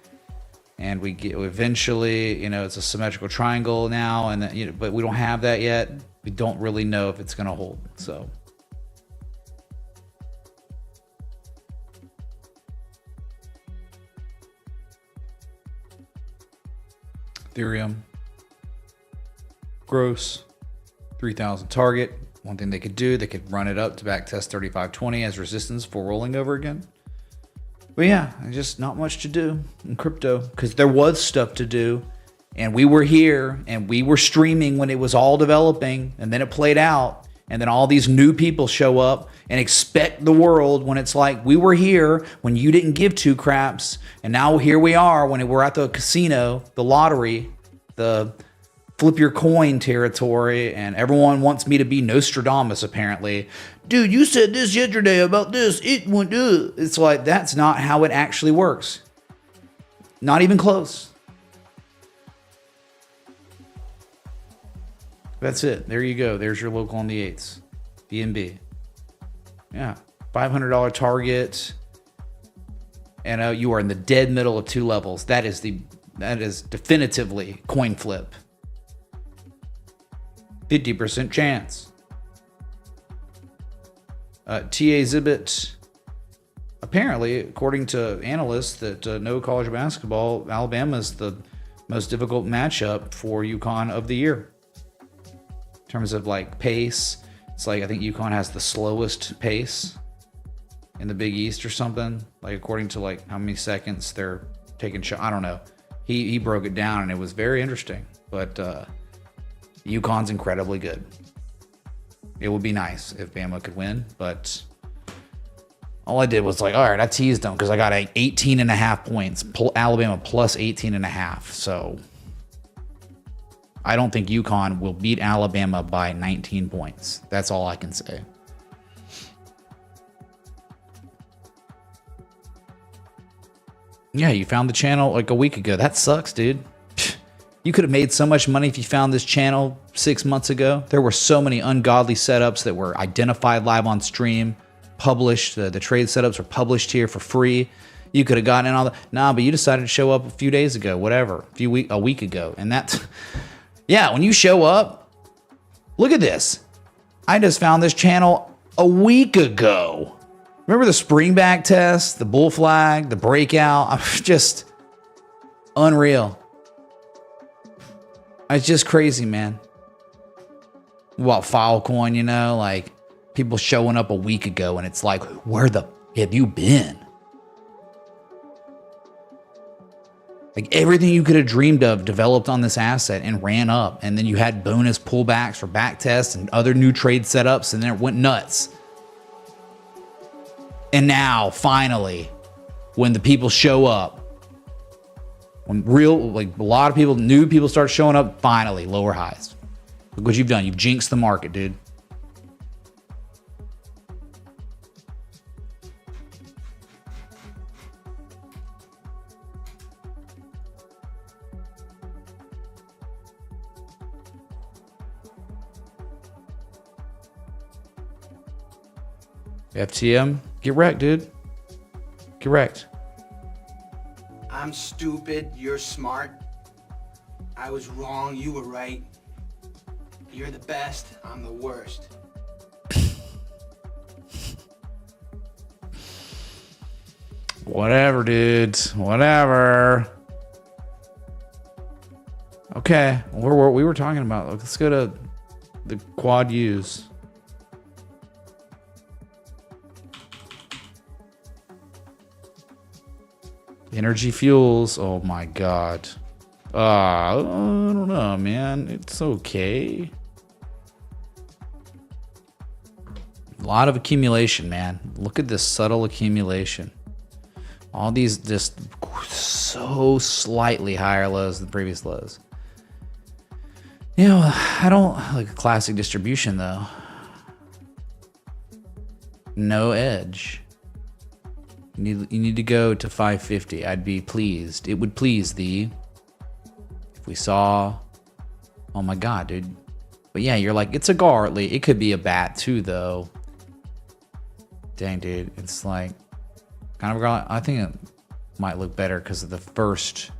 And we get eventually, it's a symmetrical triangle now, and but we don't have that yet. We don't really know if it's going to hold. So Ethereum, gross 3,000 target. One thing they could do, they could run it up to backtest 3520 as resistance for rolling over again. But yeah, just not much to do in crypto because there was stuff to do. And we were here and we were streaming when it was all developing, and then it played out. And then all these new people show up and expect the world when it's like, we were here when you didn't give two craps. And now here we are when we're at the casino, the lottery, the flip your coin territory, and everyone wants me to be Nostradamus apparently. Dude, you said this yesterday about this. It won't do it. It's like, that's not how it actually works. Not even close. That's it. There you go. There's your local on the 8s. BNB. Yeah. $500 target. And you are in the dead middle of 2 levels. That is definitively coin flip. 50% chance. TA Exhibit. Apparently, according to analysts that know college basketball, Alabama is the most difficult matchup for UConn of the year. In terms of like pace, it's like I think UConn has the slowest pace in the Big East or something. Like according to like how many seconds they're taking shot. I don't know. He broke it down and it was very interesting. But UConn's incredibly good. It would be nice if Bama could win, but All I did was like, all right, I teased them because I got 18.5 points. Alabama plus 18.5. So I don't think UConn will beat Alabama by 19 points. That's all I can say. Yeah, you found the channel like a week ago. That sucks, dude. You could have made so much money if you found this channel 6 months ago. There were so many ungodly setups that were identified live on stream, published. The trade setups were published here for free. You could have gotten in all the... Nah, but you decided to show up a few days ago, whatever, a week ago. And that's... Yeah, when you show up, look at this. I just found this channel a week ago. Remember the spring back test, the bull flag, the breakout? I'm just unreal. It's just crazy, man. What, Filecoin, you know? Like, people showing up a week ago, and it's like, where the have you been? Like, everything you could have dreamed of developed on this asset and ran up. And then you had bonus pullbacks for back tests and other new trade setups, and then it went nuts. And now, finally, when the people show up, when like a lot of people, new people start showing up, finally, lower highs. Look what you've done. You've jinxed the market, dude. FTM, get wrecked, dude. Get wrecked. I'm stupid, you're smart. I was wrong, you were right. You're the best, I'm the worst. Whatever, dude. Whatever. Okay, we were talking about. Let's go to the quad U's. Energy fuels. Oh my god. I don't know, man. It's okay. A lot of accumulation, man. Look at this subtle accumulation. All these just so slightly higher lows than previous lows. You know, I don't like a classic distribution though. No edge. You need to go to 550. I'd be pleased. It would please thee if we saw. Oh my god, dude. But yeah, you're like, it's a Gartley. It could be a bat too, though. Dang, dude. It's like kind of. I think it might look better because of the first.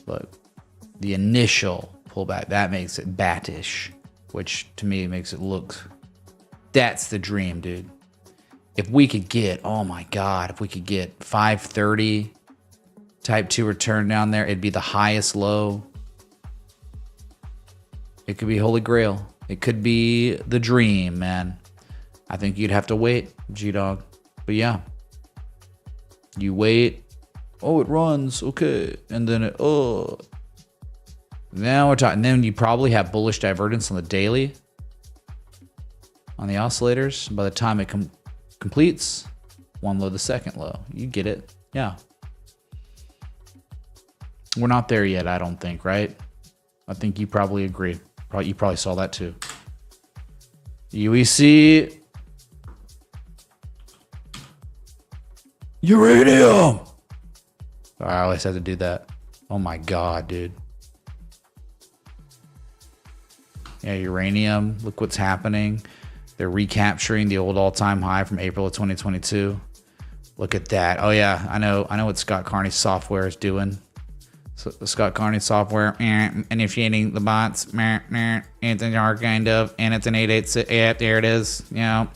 Look, the initial pullback that makes it batish, which to me makes it look. That's the dream, dude. If we could get, oh my god, if we could get 530 type 2 return down there, it'd be the highest low. It could be Holy Grail. It could be the dream, man. I think you'd have to wait, G-Dog. But yeah. You wait. Oh, it runs. Okay. And then it, oh. Now we're talking. Then you probably have bullish divergence on the daily. On the oscillators. By the time it completes, one low, the second low. You get it. Yeah. We're not there yet, I don't think, right? I think you probably agree. You probably saw that too. UEC. Uranium. I always had to do that. Oh my god, dude. Yeah, uranium. Look what's happening. They're recapturing the old all-time high from April of 2022. Look at that. Oh yeah, I know what Scott Carney's software is doing. So the Scott Carney software, initiating the bots, it's an R kind of, and it's an 886. Yeah, there it is. Yeah,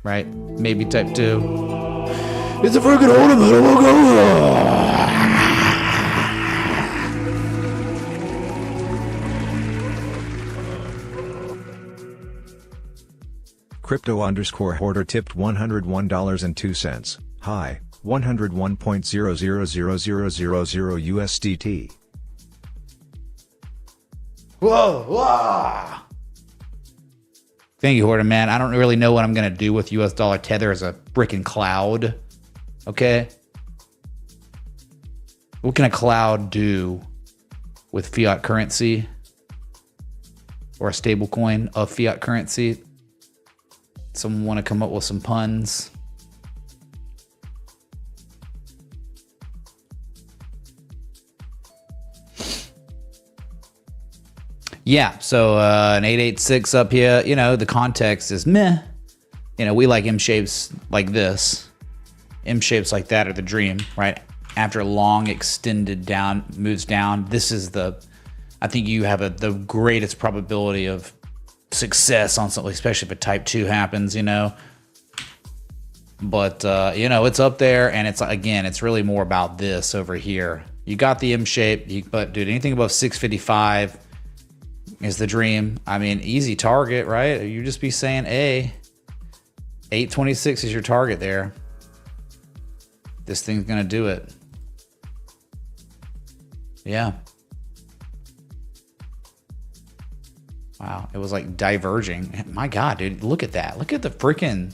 right. Maybe type 2. It's a freaking ornamental logo. Crypto_hoarder tipped $101.02. High, 101.000000 USDT. Whoa, whoa. Thank you, Horton, man. I don't really know what I'm going to do with US dollar tether as a freaking cloud. Okay? What can a cloud do with fiat currency or a stable coin of fiat currency? Someone want to come up with some puns? Yeah, so an 886 up here, you know, the context is meh. You know, we like M shapes like this. M shapes like that are the dream, right? After a long extended down, moves down, this is I think you have the greatest probability of success on something, especially if a type 2 happens, you know. But, you know, it's up there, and it's really more about this over here. You got the M shape, but dude, anything above 655 is the dream. I mean, easy target, right? You just be saying, A. 826 is your target there. This thing's going to do it. Yeah. Wow. It was like diverging. My God, dude, look at that. Look at the freaking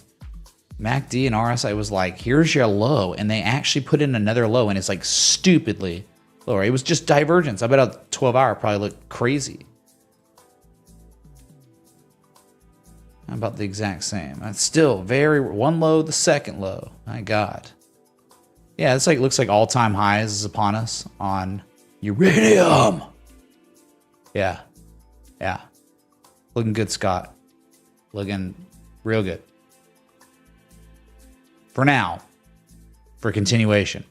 MACD and RSI. It was like, here's your low. And they actually put in another low, and it's like stupidly lower. It was just divergence. I bet a 12-hour probably looked crazy. About the exact same. It's still one low, the second low. My God. Yeah, it's like, looks like all-time highs is upon us on uranium. Yeah. Yeah. Looking good, Scott. Looking real good. For now. For continuation.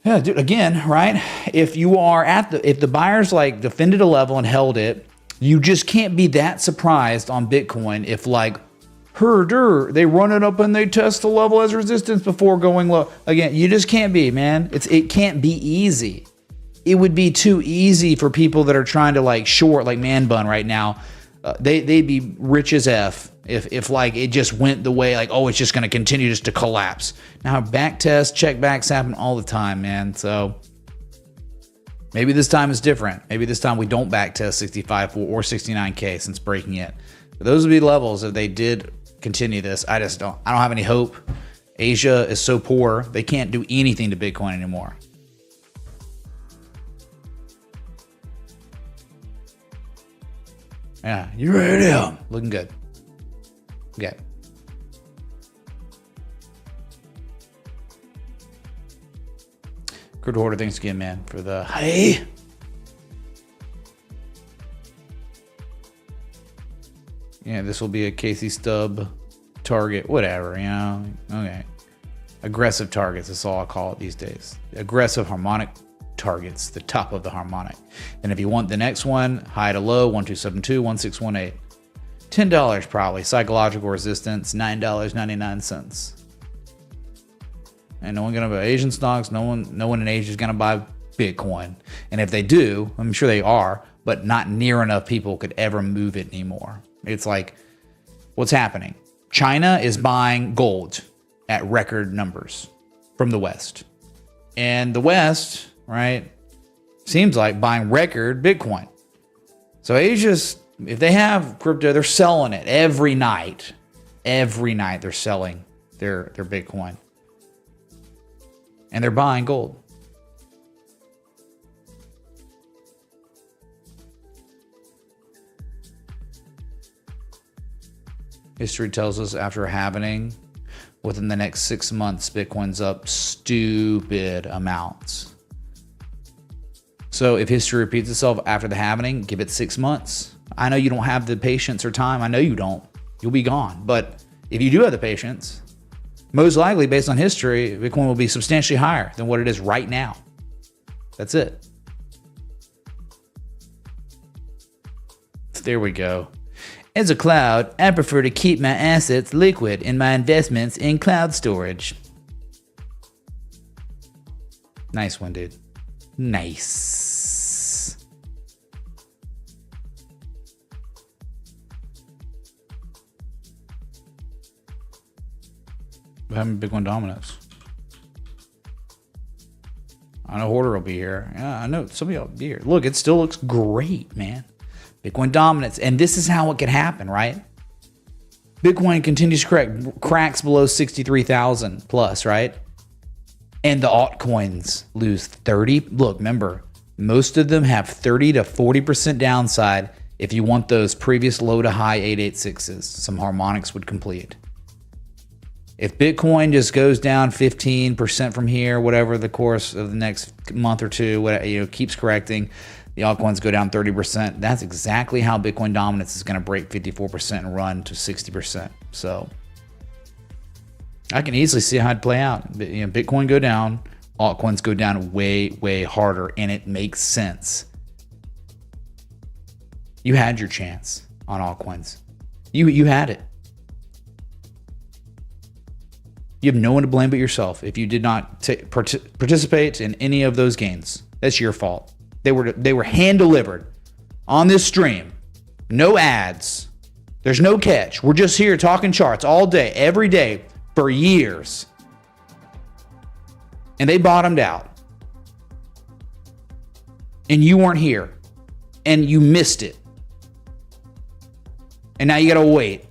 Yeah, dude, again, right? If you are if the buyers like defended a level and held it, you just can't be that surprised on Bitcoin if like, they run it up and they test the level as resistance before going low. Again, you just can't be, man. It can't be easy. It would be too easy for people that are trying to like short, like Man Bun right now. They'd be rich as F if like it just went the way like, oh, it's just going to continue just to collapse. Now back tests, check backs happen all the time, man. So maybe this time is different. Maybe this time we don't backtest 65 or 69K since breaking it. But those would be levels if they did continue this. I don't have any hope. Asia is so poor, they can't do anything to Bitcoin anymore. Yeah, uranium. Looking good. Okay. Good order. Thanks again, man, for the hey. Yeah, this will be a Casey Stubb target, whatever, you know. Okay. Aggressive targets, that's all I call it these days. Aggressive harmonic targets, the top of the harmonic. And if you want the next one, high to low, 1272, 1618. $10 probably. Psychological resistance, $9.99. And no one gonna buy Asian stocks. No one in Asia is gonna buy Bitcoin. And if they do, I'm sure they are, but not near enough people could ever move it anymore. It's like, what's happening? China is buying gold at record numbers from the West. And the West, right, seems like buying record Bitcoin. So Asia's, if they have crypto, they're selling it every night. Every night they're selling their Bitcoin. And they're buying gold. History tells us after a halvening, within the next 6 months, Bitcoin's up stupid amounts. So if history repeats itself after the halvening, give it 6 months. I know you don't have the patience or time. I know you don't. You'll be gone. But if you do have the patience, most likely, based on history, Bitcoin will be substantially higher than what it is right now. That's it. There we go. As a cloud, I prefer to keep my assets liquid in my investments in cloud storage. Nice one, dude. Nice. We're having Bitcoin dominance. I know Hoarder will be here. Yeah, I know somebody will be here. Look, it still looks great, man. Bitcoin dominance. And this is how it could happen, right? Bitcoin continues to correct, cracks below 63,000 plus, right? And the altcoins lose 30. Look, remember, most of them have 30 to 40% downside if you want those previous low to high 886s. Some harmonics would complete. If Bitcoin just goes down 15% from here, whatever the course of the next month or two, whatever, keeps correcting, the altcoins go down 30%. That's exactly how Bitcoin dominance is going to break 54% and run to 60%. So I can easily see how it'd play out. Bitcoin go down, altcoins go down way, way harder, and it makes sense. You had your chance on altcoins. You had it. You have no one to blame but yourself if you did not participate in any of those gains. That's your fault. They were hand delivered on this stream. No ads. There's no catch. We're just here talking charts all day, every day for years. And they bottomed out. And you weren't here. And you missed it. And now you gotta wait.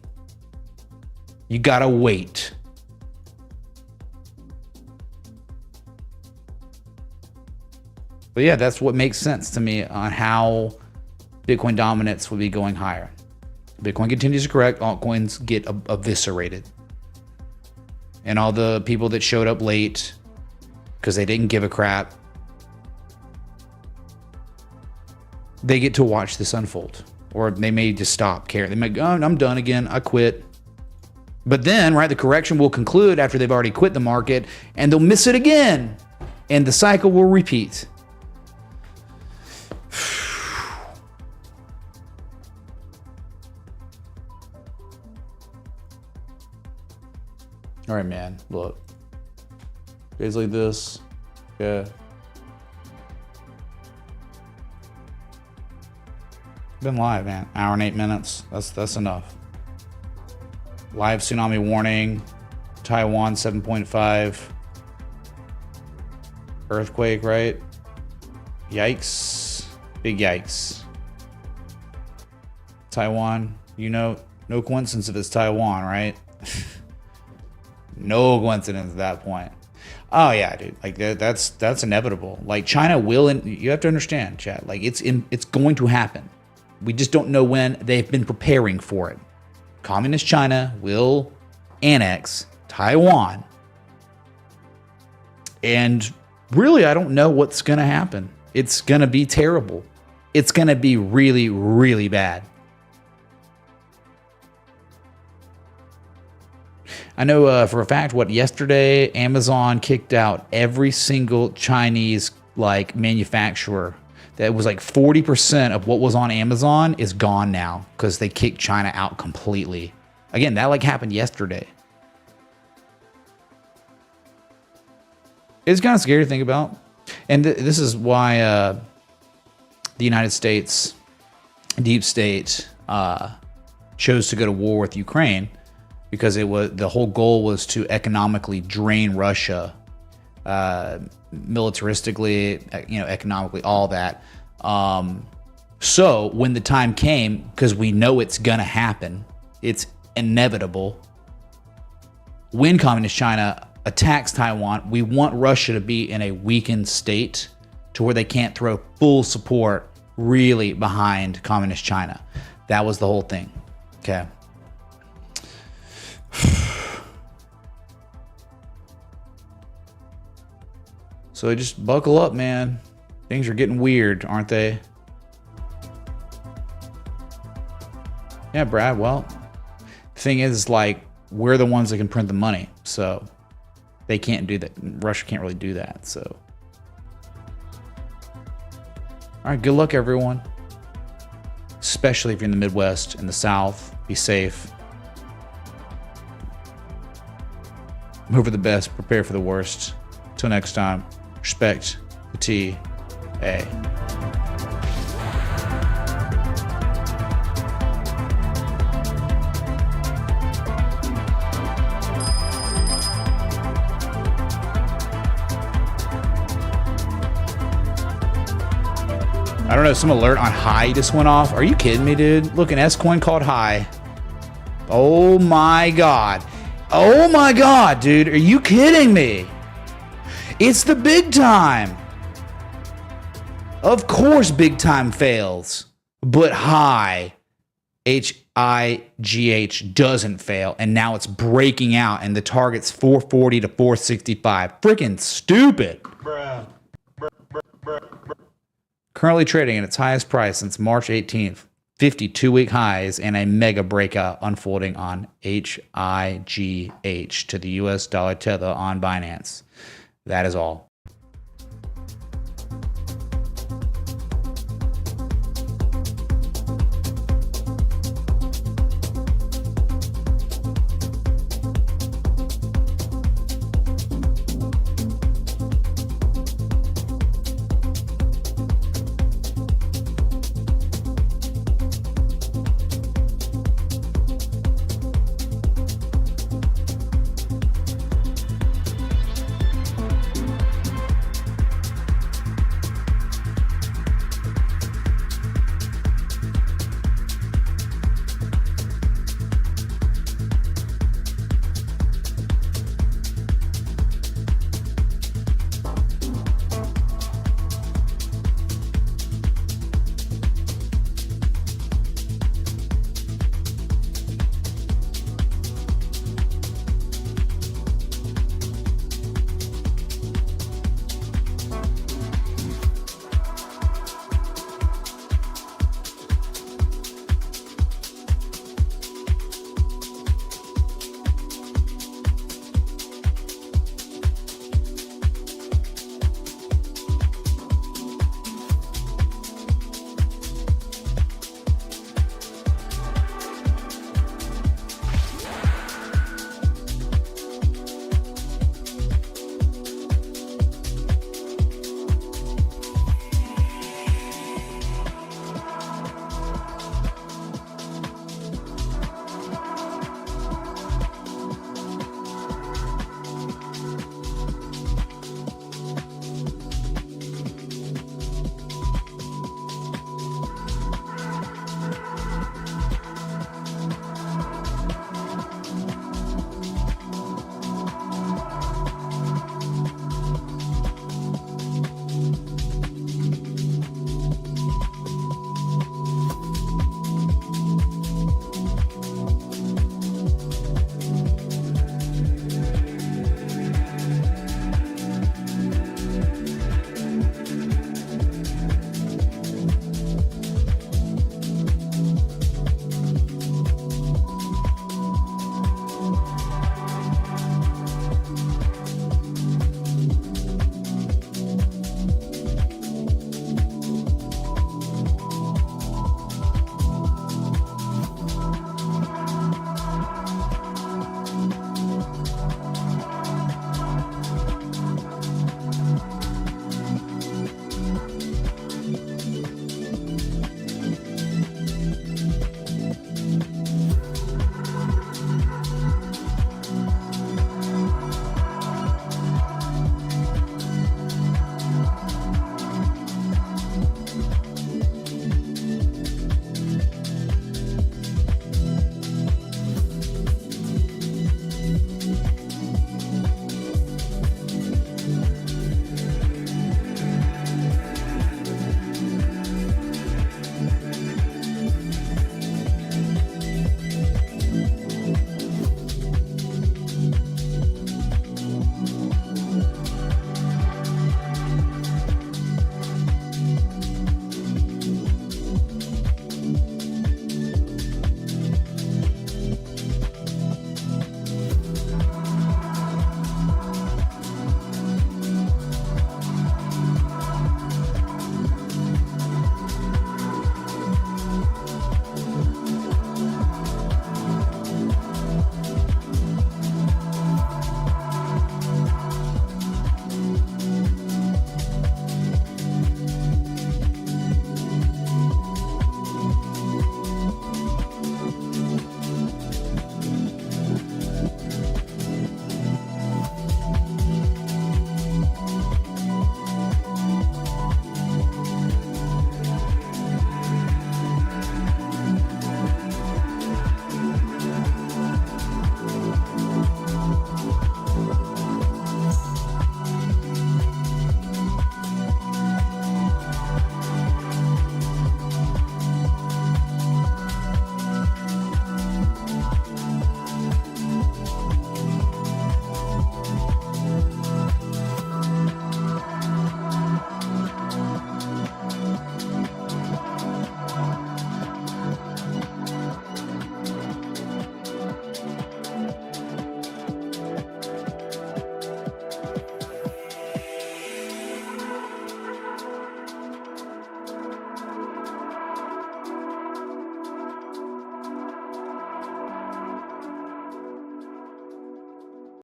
You gotta wait. But yeah, that's what makes sense to me on how Bitcoin dominance will be going higher. Bitcoin continues to correct, altcoins get eviscerated. And all the people that showed up late because they didn't give a crap, they get to watch this unfold. Or they may just stop caring. They might go, oh, I'm done again, I quit. But then, right, the correction will conclude after they've already quit the market, and they'll miss it again. And the cycle will repeat. All right, man, look. Days like this, yeah. Been live, man. Hour and 8 minutes. That's enough. Live tsunami warning. Taiwan 7.5. Earthquake, right? Yikes. Big yikes. Taiwan, no coincidence if it's Taiwan, right? No coincidence at that point. Oh yeah, dude. Like that's inevitable. Like China will, and you have to understand, chat. Like it's going to happen. We just don't know when. They've been preparing for it. Communist China will annex Taiwan. And really, I don't know what's going to happen. It's going to be terrible. It's going to be really, really bad. I know for a fact yesterday Amazon kicked out every single Chinese manufacturer. That was 40% of what was on Amazon is gone now because they kicked China out completely. Again, that happened yesterday. It's kind of scary to think about. And this is why the United States, deep state, chose to go to war with Ukraine, because the whole goal was to economically drain Russia, militaristically, economically, all that. So when the time came, because we know it's gonna happen, it's inevitable. When Communist China attacks Taiwan, we want Russia to be in a weakened state to where they can't throw full support really behind Communist China. That was the whole thing. Okay. So just buckle up, man. Things are getting weird, aren't they? Yeah, Brad, well, the thing is, we're the ones that can print the money, so they can't do that. Russia can't really do that, so. All right, good luck, everyone. Especially if you're in the Midwest and the South. Be safe. Hope for the best, prepare for the worst. Till next time, respect the TA. I don't don't know, some alert on high just went off. Are you kidding me, dude? Look, an S coin called high. Oh my God. Oh my God, dude. Are you kidding me? It's the big time. Of course, big time fails, but high, HIGH, doesn't fail. And now it's breaking out, and the target's 440 to 465. Freaking stupid. Currently trading at its highest price since March 18th. 52-week highs and a mega breakout unfolding on HIGH to the US dollar tether on Binance. That is all.